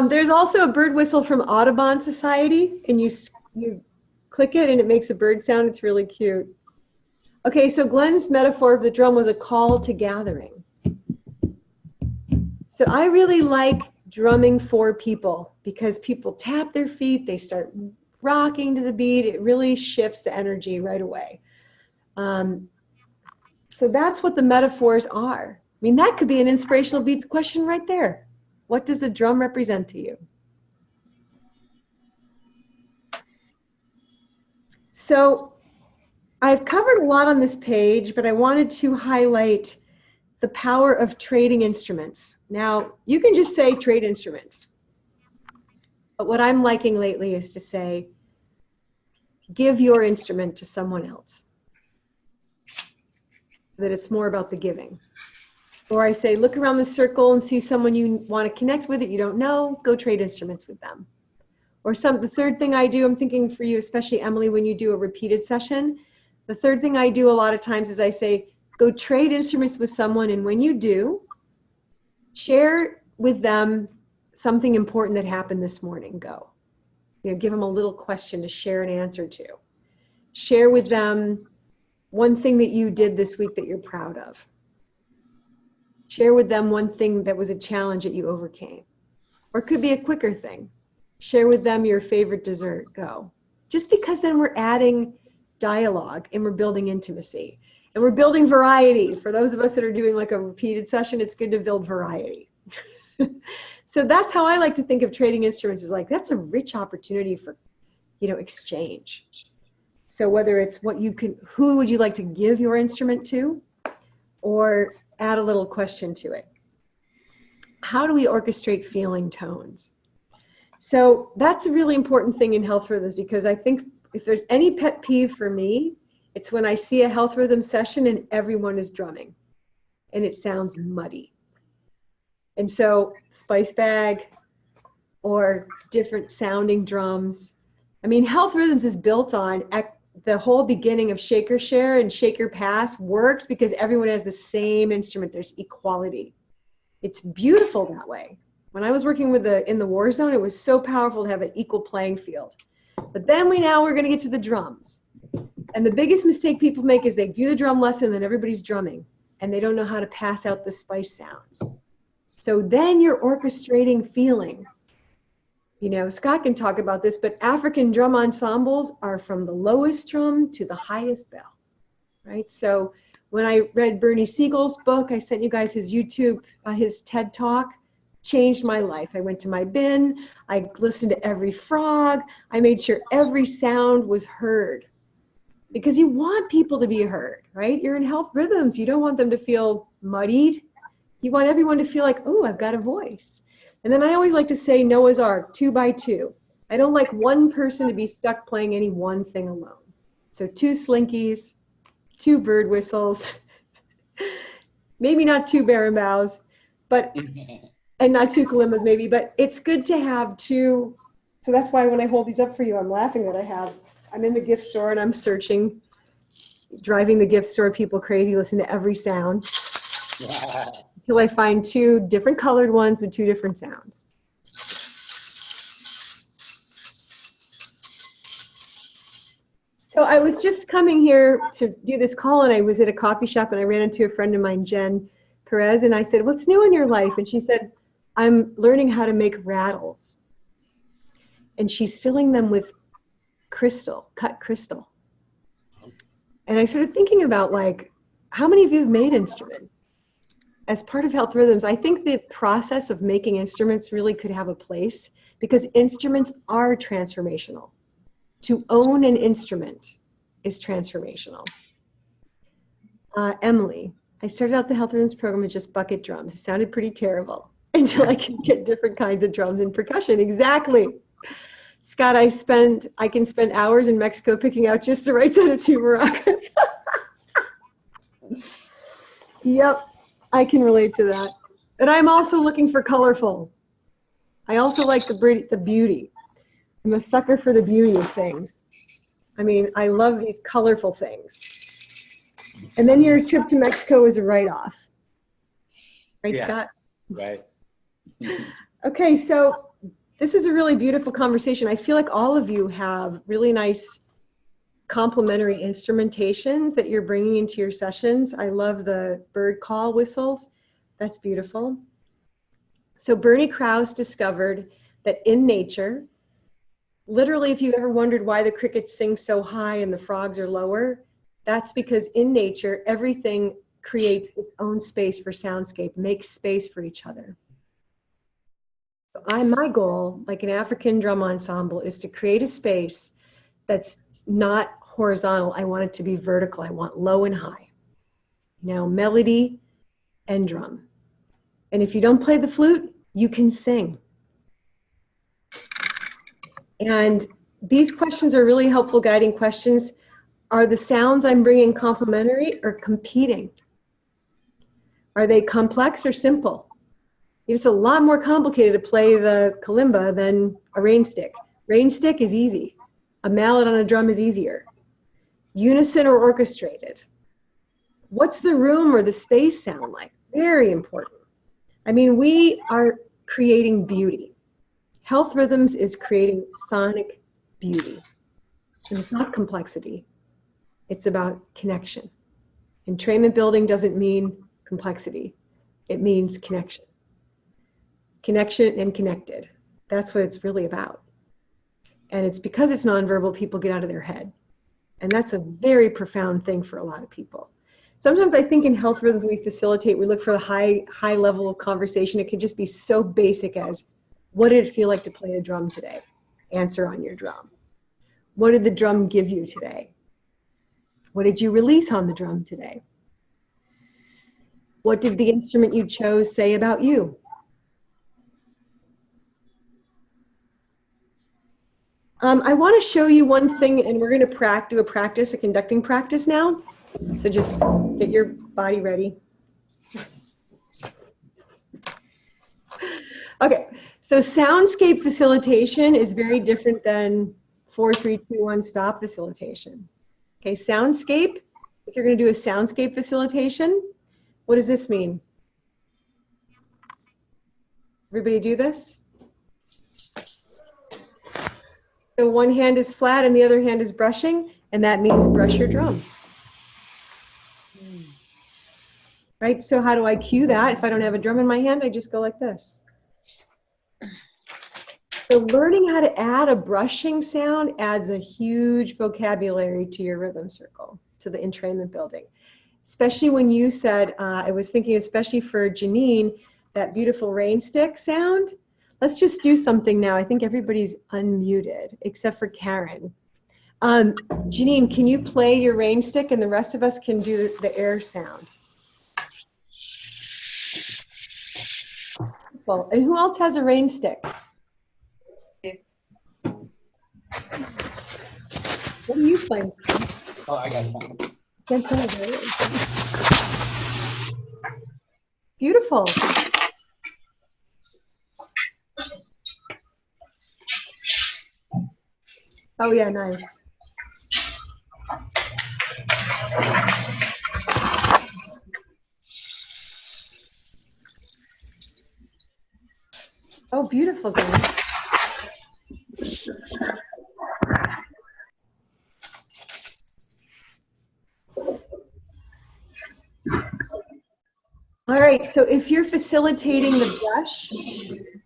There's also a bird whistle from Audubon Society, and you click it and it makes a bird sound. It's really cute. Okay, so Glenn's metaphor of the drum was a call to gathering. So I really like drumming for people because people tap their feet, they start rocking to the beat. It really shifts the energy right away. So that's what the metaphors are. I mean, that could be an inspirational beats question right there. What does the drum represent to you? So I've covered a lot on this page, but I wanted to highlight the power of trading instruments. Now, you can just say trade instruments. But what I'm liking lately is to say, give your instrument to someone else. So that it's more about the giving. Or I say, look around the circle and see someone you want to connect with that you don't know, go trade instruments with them. Or the third thing I do, I'm thinking for you, especially Emily, when you do a repeated session, the third thing I do a lot of times is I say, go trade instruments with someone, and when you do, share with them something important that happened this morning. Go. Give them a little question to share an answer to. Share with them one thing that you did this week that you're proud of. Share with them one thing that was a challenge that you overcame. Or it could be a quicker thing. Share with them your favorite dessert. Go. Just because then we're adding dialogue and we're building intimacy. And we're building variety. For those of us that are doing like a repeated session, it's good to build variety. So that's how I like to think of trading instruments, is like, that's a rich opportunity for, exchange. So whether it's who would you like to give your instrument to, or add a little question to it. How do we orchestrate feeling tones? So that's a really important thing in health rhythms, because I think if there's any pet peeve for me, it's when I see a health rhythm session and everyone is drumming. and it sounds muddy. And so spice bag or different sounding drums. I mean, Health Rhythms is built on the whole beginning of shaker share and shaker pass works because everyone has the same instrument. There's equality. It's beautiful that way. When I was working with in the war zone, it was so powerful to have an equal playing field. But then we're going to get to the drums. And the biggest mistake people make is they do the drum lesson and then everybody's drumming and they don't know how to pass out the spice sounds. So then you're orchestrating feeling. You know, Scott can talk about this, but African drum ensembles are from the lowest drum to the highest bell, right? So when I read Bernie Siegel's book, I sent you guys his YouTube, his TED Talk, changed my life. I went to my bin, I listened to every frog, I made sure every sound was heard. Because you want people to be heard, right? You're in Health Rhythms, you don't want them to feel muddied. You want everyone to feel like, oh, I've got a voice. And then I always like to say Noah's Ark, 2 by 2. I don't like one person to be stuck playing any one thing alone. So 2 slinkies, 2 bird whistles, maybe not 2 berimbau, but, and not 2 kalimbas maybe, but it's good to have 2. So that's why when I hold these up for you, I'm laughing that I'm in the gift store and I'm searching, driving the gift store people crazy, listen to every sound. Until I find 2 different colored ones with 2 different sounds. So I was just coming here to do this call and I was at a coffee shop and I ran into a friend of mine, Jen Perez, and I said, what's new in your life? And she said, I'm learning how to make rattles. And she's filling them with crystal, cut crystal. And I started thinking about like, how many of you have made instruments? As part of Health Rhythms, I think the process of making instruments really could have a place because instruments are transformational. To own an instrument is transformational. Emily, I started out the Health Rhythms program with just bucket drums. It sounded pretty terrible until I could get different kinds of drums and percussion. Exactly. Scott, I can spend hours in Mexico picking out just the right set of tuba maracas. Yep. I can relate to that. But I'm also looking for colorful. I also like the beauty. I'm a sucker for the beauty of things. I mean, I love these colorful things. And then your trip to Mexico is a write-off. Right, yeah. Scott? Right. Okay, so this is a really beautiful conversation. I feel like all of you have really nice complementary instrumentations that you're bringing into your sessions. I love the bird call whistles. That's beautiful. So Bernie Krause discovered that in nature, literally if you ever wondered why the crickets sing so high and the frogs are lower, that's because in nature, everything creates its own space for soundscape, makes space for each other. My goal, like an African drum ensemble, is to create a space that's not horizontal. I want it to be vertical. I want low and high. Now, melody and drum. And if you don't play the flute, you can sing. And these questions are really helpful guiding questions. Are the sounds I'm bringing complementary or competing? Are they complex or simple? It's a lot more complicated to play the kalimba than a rain stick. Rain stick is easy. A mallet on a drum is easier. Unison or orchestrated? What's the room or the space sound like? Very important. I mean, we are creating beauty. Health Rhythms is creating sonic beauty. And it's not complexity. It's about connection. Entrainment building doesn't mean complexity. It means connection. Connection and connected. That's what it's really about. And it's because it's nonverbal, people get out of their head. And that's a very profound thing for a lot of people. Sometimes I think in Health Rhythms we facilitate, we look for a high level of conversation. It can just be so basic as, what did it feel like to play a drum today? Answer on your drum. What did the drum give you today? What did you release on the drum today? What did the instrument you chose say about you? I want to show you one thing, and we're going to do a conducting practice now. So just get your body ready. Okay, so soundscape facilitation is very different than 4, 3, 2, 1 stop facilitation. Okay, soundscape, if you're going to do a soundscape facilitation, what does this mean? Everybody do this? So one hand is flat and the other hand is brushing, and that means brush your drum. Right, so how do I cue that? If I don't have a drum in my hand, I just go like this. So learning how to add a brushing sound adds a huge vocabulary to your rhythm circle, to the entrainment building. Especially when you said, I was thinking especially for Janine, that beautiful rain stick sound. Let's just do something now. I think everybody's unmuted except for Karen. Janine, can you play your rain stick and the rest of us can do the air sound? And who else has a rain stick? What are you playing, Scott? Oh, I got it. Can't tell me. Beautiful. Oh yeah, nice. Oh, beautiful, Glenn. All right, so if you're facilitating the brush,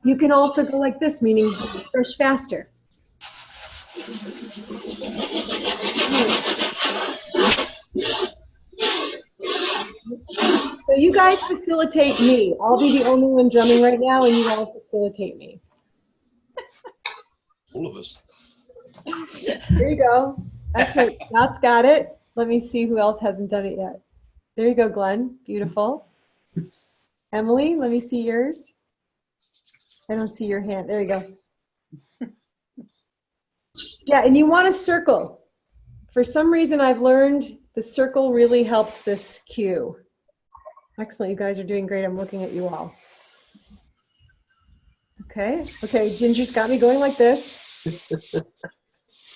you can also go like this, meaning brush faster. So you guys facilitate me. I'll be the only one drumming right now, and you all facilitate me. All of us. There you go. That's right. Scott's got it. Let me see who else hasn't done it yet. There you go, Glenn. Beautiful. Emily, let me see yours. I don't see your hand. There you go. Yeah, and you want a circle. For some reason, I've learned the circle really helps this cue. Excellent. You guys are doing great. I'm looking at you all. Okay. Okay, Ginger's got me going like this.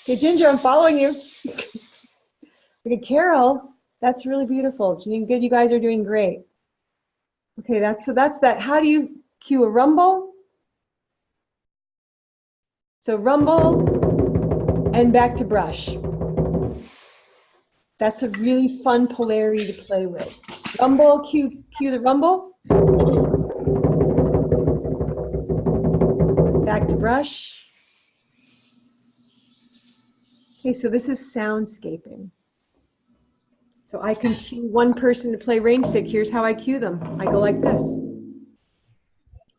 Okay, Ginger, I'm following you. Okay, Carol, that's really beautiful. Janine, good. You guys are doing great. Okay, that's that. How do you cue a rumble? So rumble and back to brush. That's a really fun polarity to play with. Rumble, cue the rumble. Back to brush. Okay, so this is soundscaping. So I can cue one person to play rain stick. Here's how I cue them. I go like this.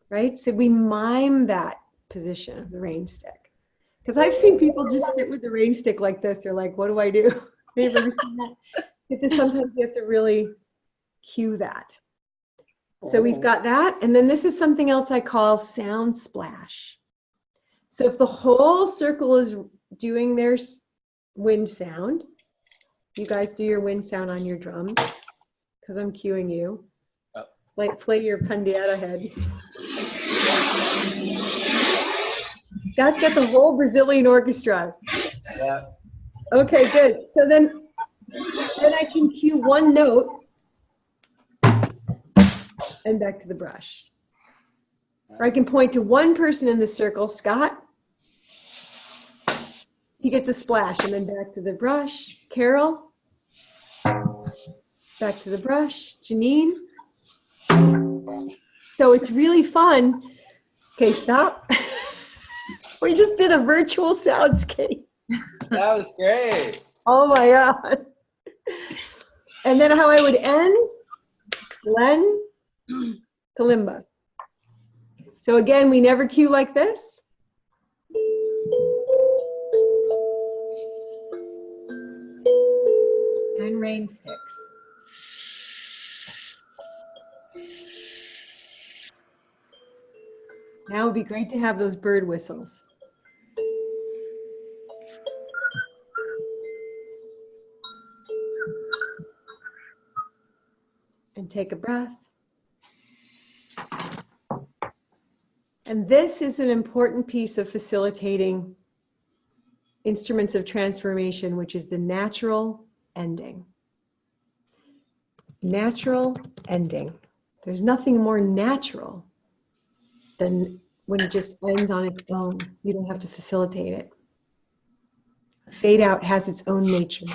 Right? So we mime that position of the rain stick. Because I've seen people just sit with the rain stick like this. They're like, what do I do? Have you ever seen that? Sometimes you have to really cue that. So we've got that. And then this is something else I call sound splash. So if the whole circle is doing their wind sound, you guys do your wind sound on your drum because I'm cueing you. Oh. Like play your pandeira head. That's got the whole Brazilian orchestra. Yeah. Okay, good. So then I can cue one note and back to the brush. Or I can point to one person in the circle, Scott. He gets a splash and then back to the brush. Carol, back to the brush. Janine. So it's really fun. Okay, stop. We just did a virtual soundscape. That was great. Oh my God. And then how I would end, Glenn, kalimba. So again, we never cue like this. And rain sticks. Now it would be great to have those bird whistles. And take a breath. And this is an important piece of facilitating instruments of transformation, which is the natural ending. Natural ending. There's nothing more natural than when it just ends on its own. You don't have to facilitate it. Fade out has its own nature.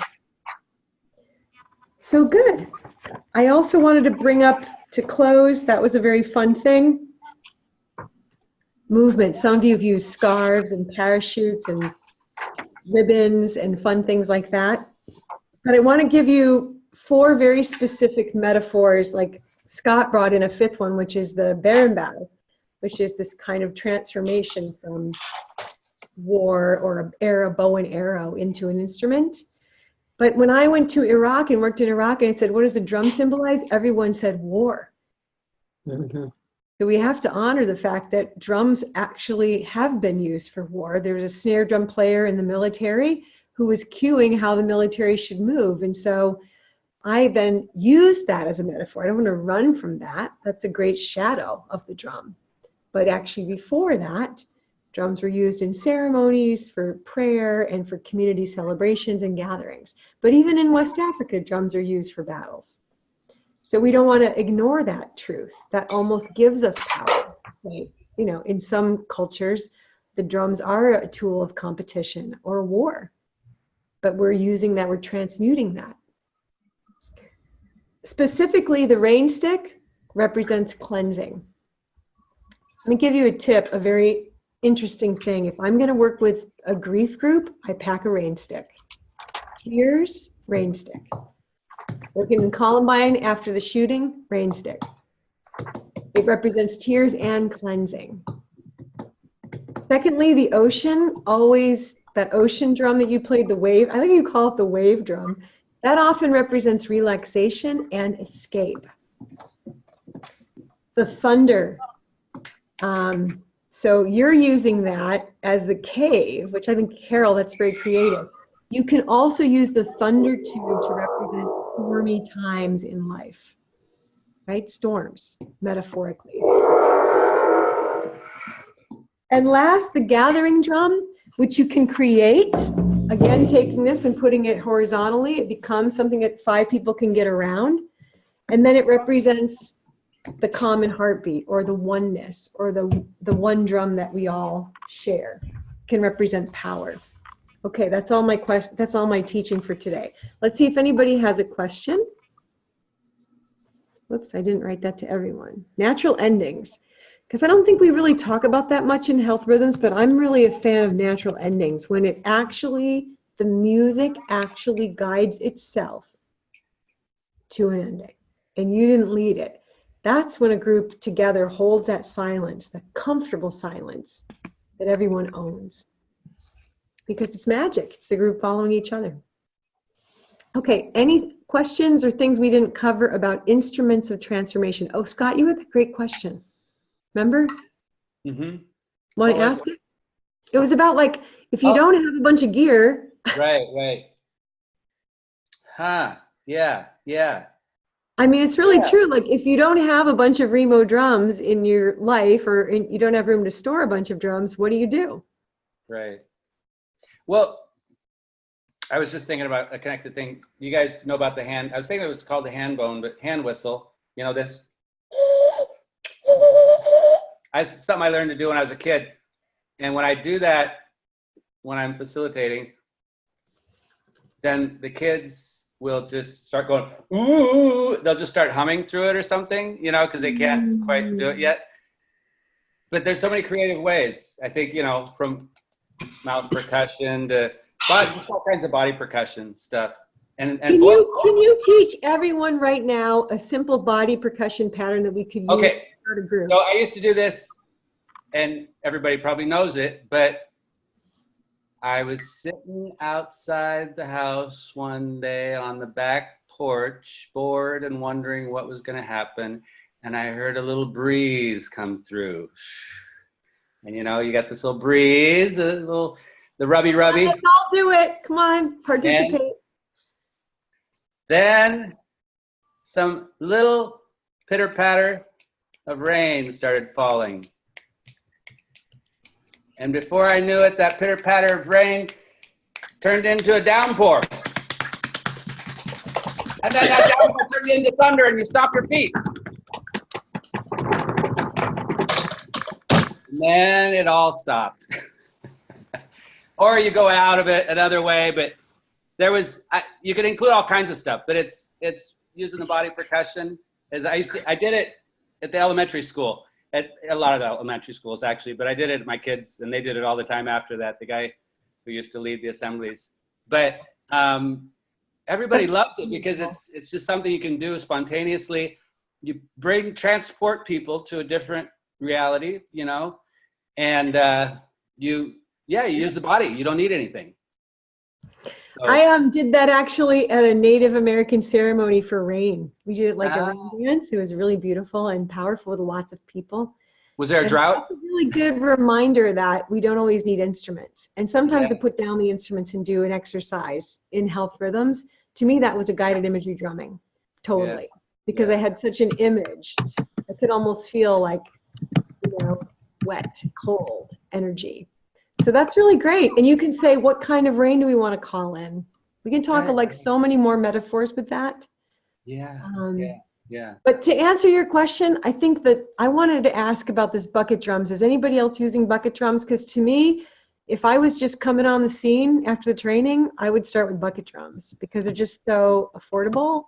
So good. I also wanted to bring up to close, that was a very fun thing. Movement. Some of you have used scarves and parachutes and ribbons and fun things like that. But I want to give you 4 very specific metaphors, like Scott brought in a 5th one, which is the Baron battle, which is this kind of transformation from war or a bow and arrow into an instrument. But when I went to Iraq and worked in Iraq and I said, what does the drum symbolize? Everyone said war. Mm-hmm. So we have to honor the fact that drums actually have been used for war. There was a snare drum player in the military who was cueing how the military should move. And so I then used that as a metaphor. I don't want to run from that. That's a great shadow of the drum. But actually before that, drums were used in ceremonies, for prayer, and for community celebrations and gatherings. But even in West Africa, drums are used for battles. So we don't want to ignore that truth. That almost gives us power, right? You know, in some cultures, the drums are a tool of competition or war. But we're using that, we're transmuting that. Specifically, the rain stick represents cleansing. Let me give you a tip, a very interesting thing. If I'm going to work with a grief group, I pack a rain stick. Tears, rain stick. Working in Columbine after the shooting, rain sticks. It represents tears and cleansing. Secondly, the ocean, always that ocean drum that you played, the wave, I think you call it the wave drum, that often represents relaxation and escape. The thunder. So you're using that as the cave, which I think, Carol, that's very creative. You can also use the thunder tube to represent stormy times in life, right? Storms, metaphorically. And last, the gathering drum, which you can create. Again, taking this and putting it horizontally, it becomes something that 5 people can get around. And then it represents the common heartbeat, or the oneness, or the one drum that we all share. Can represent power. Okay, that's all my that's all my teaching for today. Let's see if anybody has a question. Whoops, I didn't write that to everyone. Natural endings, because I don't think we really talk about that much in health rhythms, but I'm really a fan of natural endings, when it actually, the music actually guides itself to an ending, and you didn't lead it. That's when a group together holds that silence, that comfortable silence that everyone owns. Because it's magic. It's the group following each other. Okay, any questions or things we didn't cover about instruments of transformation? Oh, Scott, you had a great question. Remember? Mm-hmm. Want to ask it? It was about, like, if you don't have a bunch of gear. Right. Huh, yeah. I mean, it's really true. Like, if you don't have a bunch of Remo drums in your life, or you don't have room to store a bunch of drums, what do you do? Right. Well, I was just thinking about a connected thing. You guys know about the hand. I was thinking it was called the hand bone, but hand whistle. You know this? Something I learned to do when I was a kid. And when I do that, when I'm facilitating, then the kids will just start going, ooh, they'll just start humming through it or something, you know, because they can't quite do it yet. But there's so many creative ways. I think, you know, from mouth percussion to all kinds of body percussion stuff. And can you teach everyone right now a simple body percussion pattern that we could use to start a group? So I used to do this, and everybody probably knows it, but I was sitting outside the house one day on the back porch, bored and wondering what was going to happen, and I heard a little breeze come through. And you know, you got this little breeze, the rubby. Let's all do it. Come on, participate. And then some little pitter patter of rain started falling. And before I knew it, that pitter patter of rain turned into a downpour. And then that downpour turned into thunder and you stop your feet. And then it all stopped. Or you go out of it another way, but there was, you can include all kinds of stuff, but it's using the body percussion. I did it at the elementary school, at a lot of the elementary schools actually, but I did it at my kids and they did it all the time after that, the guy who used to lead the assemblies. But everybody loves it because it's just something you can do spontaneously. You transport people to a different reality, you know, and you use the body. You don't need anything. So, I did that actually at a Native American ceremony for rain. We did it like a rain dance. It was really beautiful and powerful with lots of people. Was there a drought? That's a really good reminder that we don't always need instruments. And sometimes to put down the instruments and do an exercise in Health Rhythms, to me that was a guided imagery drumming, totally. Because I had such an image. I could almost feel like, you know, wet, cold energy. So that's really great. And you can say, what kind of rain do we want to call in? We can talk like so many more metaphors with that. Yeah. But to answer your question, I think that I wanted to ask about this bucket drums. Is anybody else using bucket drums? Because to me, if I was just coming on the scene after the training, I would start with bucket drums because they're just so affordable.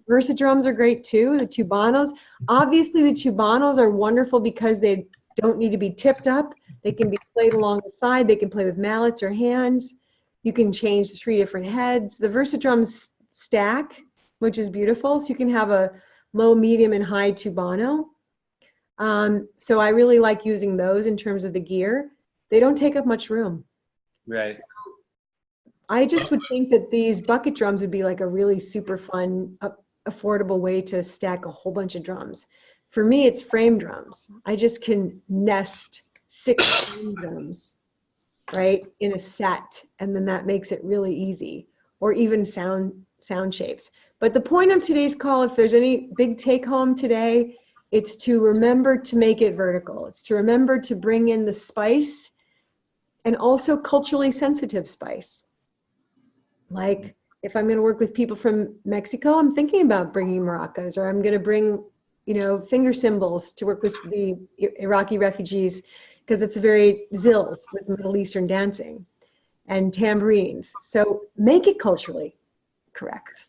Versa drums are great too, the tubanos. Obviously the tubanos are wonderful because they don't need to be tipped up. They can be played along the side. They can play with mallets or hands. You can change the 3 different heads. The Versa drums stack, which is beautiful. So you can have a low, medium, and high tubano. So I really like using those in terms of the gear. They don't take up much room. Right. So I just would think that these bucket drums would be like a really super fun, affordable way to stack a whole bunch of drums. For me, it's frame drums. I just can nest 6 frame drums, right, in a set, and then that makes it really easy. Or even sound shapes. But the point of today's call, if there's any big take home today, it's to remember to make it vertical. It's to remember to bring in the spice and also culturally sensitive spice. Like if I'm going to work with people from Mexico, I'm thinking about bringing maracas, or I'm going to bring, you know, finger cymbals to work with the Iraqi refugees because it's very zills with Middle Eastern dancing, and tambourines. So make it culturally correct.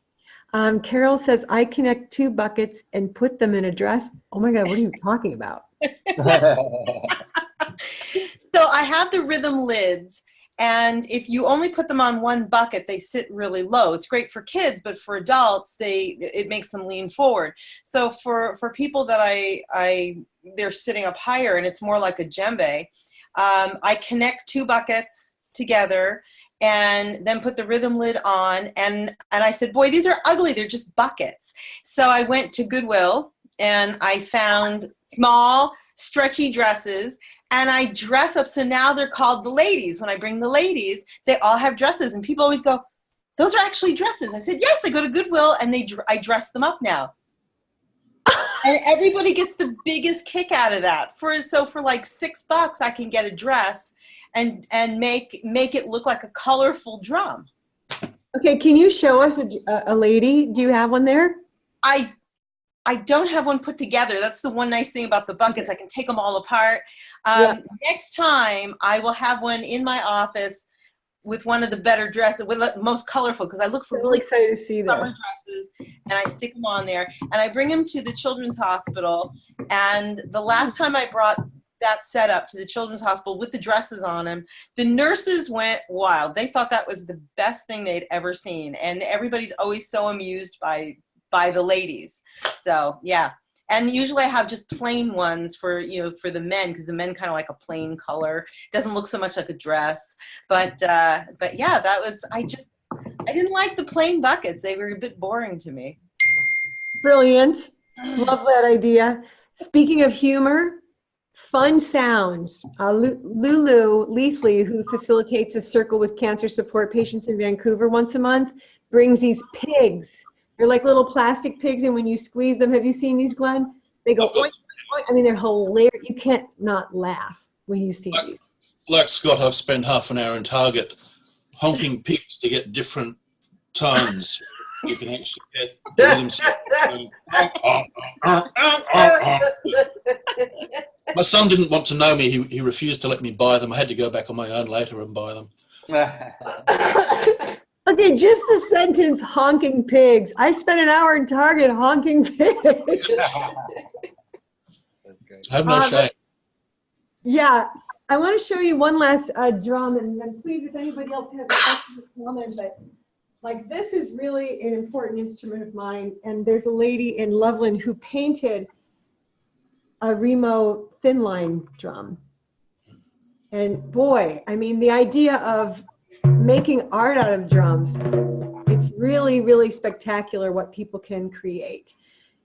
Carol says, I connect 2 buckets and put them in a dress. Oh my God, what are you talking about? So I have the rhythm lids, and if you only put them on one bucket, they sit really low. It's great for kids, but for adults, it makes them lean forward. So for people that they're sitting up higher and it's more like a djembe, I connect 2 buckets together and then put the rhythm lid on, and I said, boy, these are ugly, they're just buckets. So I went to Goodwill and I found small stretchy dresses, and I dress up. So now they're called the ladies. When I bring the ladies, they all have dresses, and people always go, those are actually dresses. I said, yes, I go to Goodwill and I dress them up now. And everybody gets the biggest kick out of that. So for like $6, I can get a dress and make it look like a colorful drum. Okay, can you show us a lady? Do you have one there? I don't have one put together. That's the one nice thing about the buckets. I can take them all apart. Next time, I will have one in my office with one of the better dresses, with the most colorful, because I look for really excited to see summer this. dresses, and I stick them on there. And I bring them to the Children's Hospital. And the last time I brought that setup to the Children's Hospital with the dresses on them, the nurses went wild. They thought that was the best thing they'd ever seen. And everybody's always so amused by the ladies. So yeah. And usually I have just plain ones for the men, because the men kind of like a plain color. It doesn't look so much like a dress. But yeah, I didn't like the plain buckets. They were a bit boring to me. Brilliant. Love that idea. Speaking of humor, fun sounds. Lulu Leafley, who facilitates a circle with cancer support patients in Vancouver once a month, brings these pigs. They're like little plastic pigs, and when you squeeze them, have you seen these, Glenn? They go, oink, oink. I mean, they're hilarious. You can't not laugh when you see these. like Scott, I've spent half an hour in Target honking pigs to get different tones. You can actually get the rhythm section. My son didn't want to know me. He refused to let me buy them. I had to go back on my own later and buy them. Okay, just the sentence, honking pigs. I spent an hour in Target honking pigs. I have no shame. Yeah, I want to show you one last drum, and then please, if anybody else has a question, comment. But like, this is really an important instrument of mine, and there's a lady in Loveland who painted a Remo thin line drum. And boy, I mean, the idea of making art out of drums, it's really, really spectacular what people can create,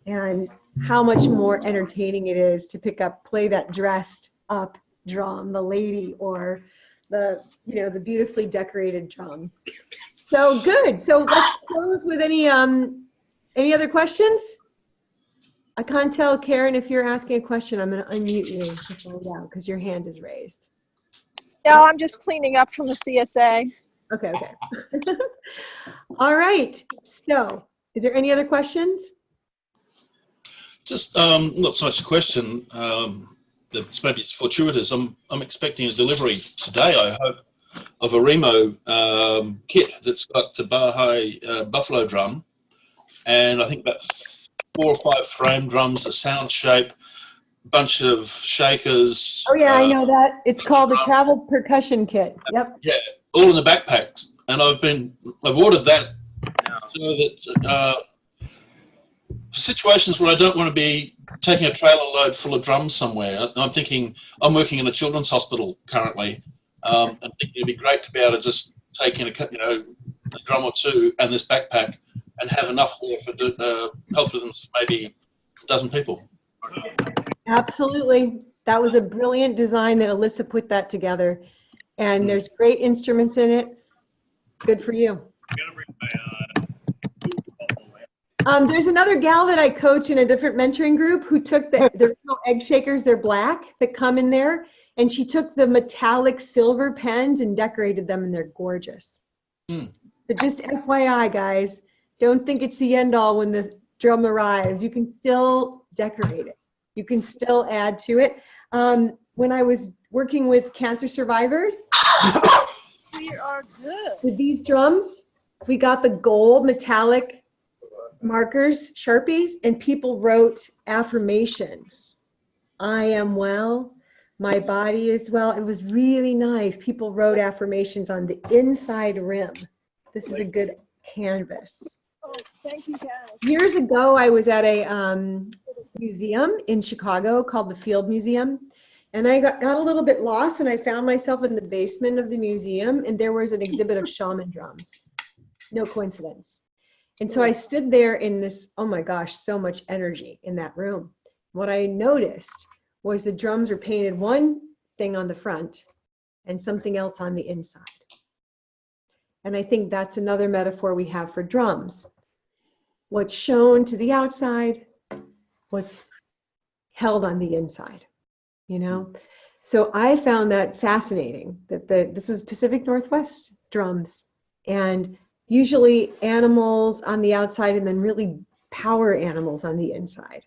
and how much more entertaining it is to play that dressed up drum, the lady, or the, you know, the beautifully decorated drum. So good. So let's close with any other questions? I can't tell, Karen, if you're asking a question. I'm going to unmute you to find out because your hand is raised. No, I'm just cleaning up from the CSA. Okay. All right. So is there any other questions? Just not so much a question. That's maybe fortuitous. I'm expecting a delivery today, I hope, of a Remo kit that's got the Baha'i buffalo drum, and I think about 4 or 5 frame drums, a sound shape, bunch of shakers. Oh yeah, I know that. It's called the travel percussion kit. Yep. Yeah, all in the backpacks, and I've ordered that so that for situations where I don't want to be taking a trailer load full of drums somewhere. I'm thinking, I'm working in a children's hospital currently, and thinking it'd be great to be able to just take in a drum or two and this backpack and have enough there for health rhythms for maybe a dozen people. Absolutely. That was a brilliant design that Alyssa put that together, and there's great instruments in it. Good for you. There's another gal that I coach in a different mentoring group who took the real egg shakers, they're black, that come in there, and she took the metallic silver pens and decorated them, and they're gorgeous. So just FYI, guys, don't think it's the end all when the drum arrives. You can still decorate it. You can still add to it. When I was working with cancer survivors, We are good. with these drums, we got the gold metallic markers, Sharpies, and people wrote affirmations. I am well, my body is well. It was really nice. People wrote affirmations on the inside rim. This is a good canvas. Oh, thank you, guys. Years ago, I was at a museum in Chicago called the Field Museum, and I got a little bit lost, and I found myself in the basement of the museum, and there was an exhibit of shaman drums. No coincidence. And so I stood there in this, oh my gosh, so much energy in that room. What I noticed was the drums were painted one thing on the front and something else on the inside. And I think that's another metaphor we have for drums. What's shown to the outside, what's held on the inside, you know? So I found that fascinating, that this was Pacific Northwest drums, and usually animals on the outside and then really power animals on the inside,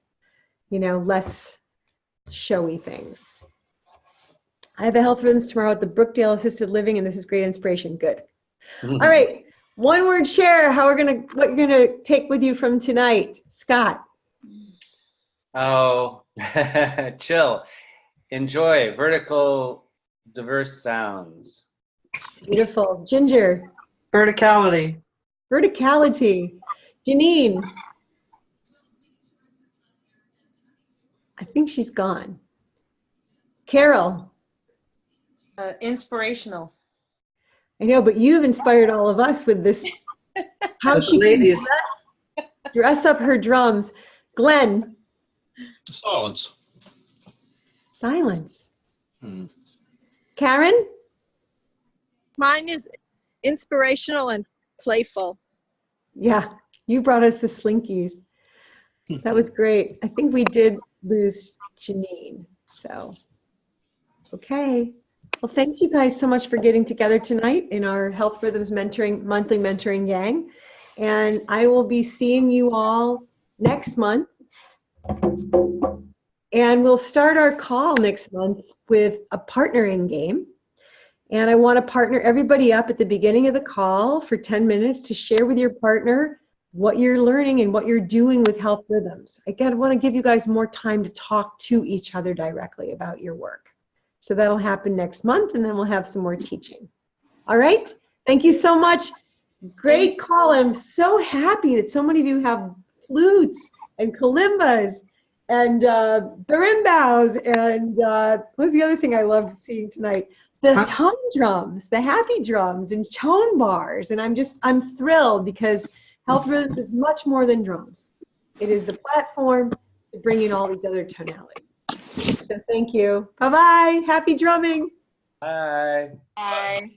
you know, less showy things. I have a health rhythms tomorrow at the Brookdale Assisted Living, and this is great inspiration. Good. All right, one word share, what you're gonna take with you from tonight. Scott. Oh, chill. Enjoy vertical, diverse sounds. Beautiful. Ginger. Verticality. Verticality. Janine. I think she's gone. Carol. Inspirational. I know, but you've inspired all of us with this. How she can dress up her drums. Glenn. Silence. Silence. Karen. Mine is inspirational and playful. Yeah, you brought us the Slinkies. That was great. I think we did lose Janine, so okay. Well, thanks you guys so much for getting together tonight in our Health Rhythms Monthly Mentoring Gang. And I will be seeing you all next month. And we'll start our call next month with a partnering game. And I want to partner everybody up at the beginning of the call for 10 minutes to share with your partner what you're learning and what you're doing with Health Rhythms. Again, I want to give you guys more time to talk to each other directly about your work. So that'll happen next month, and then we'll have some more teaching. All right? Thank you so much. Great call. I'm so happy that so many of you have flutes and kalimbas and berimbau and what's the other thing I loved seeing tonight? The tom drums, the happy drums, and tone bars. And I'm thrilled because Health Rhythms is much more than drums. It is the platform to bring in all these other tonalities. So thank you. Bye-bye. Happy drumming. Bye. Bye.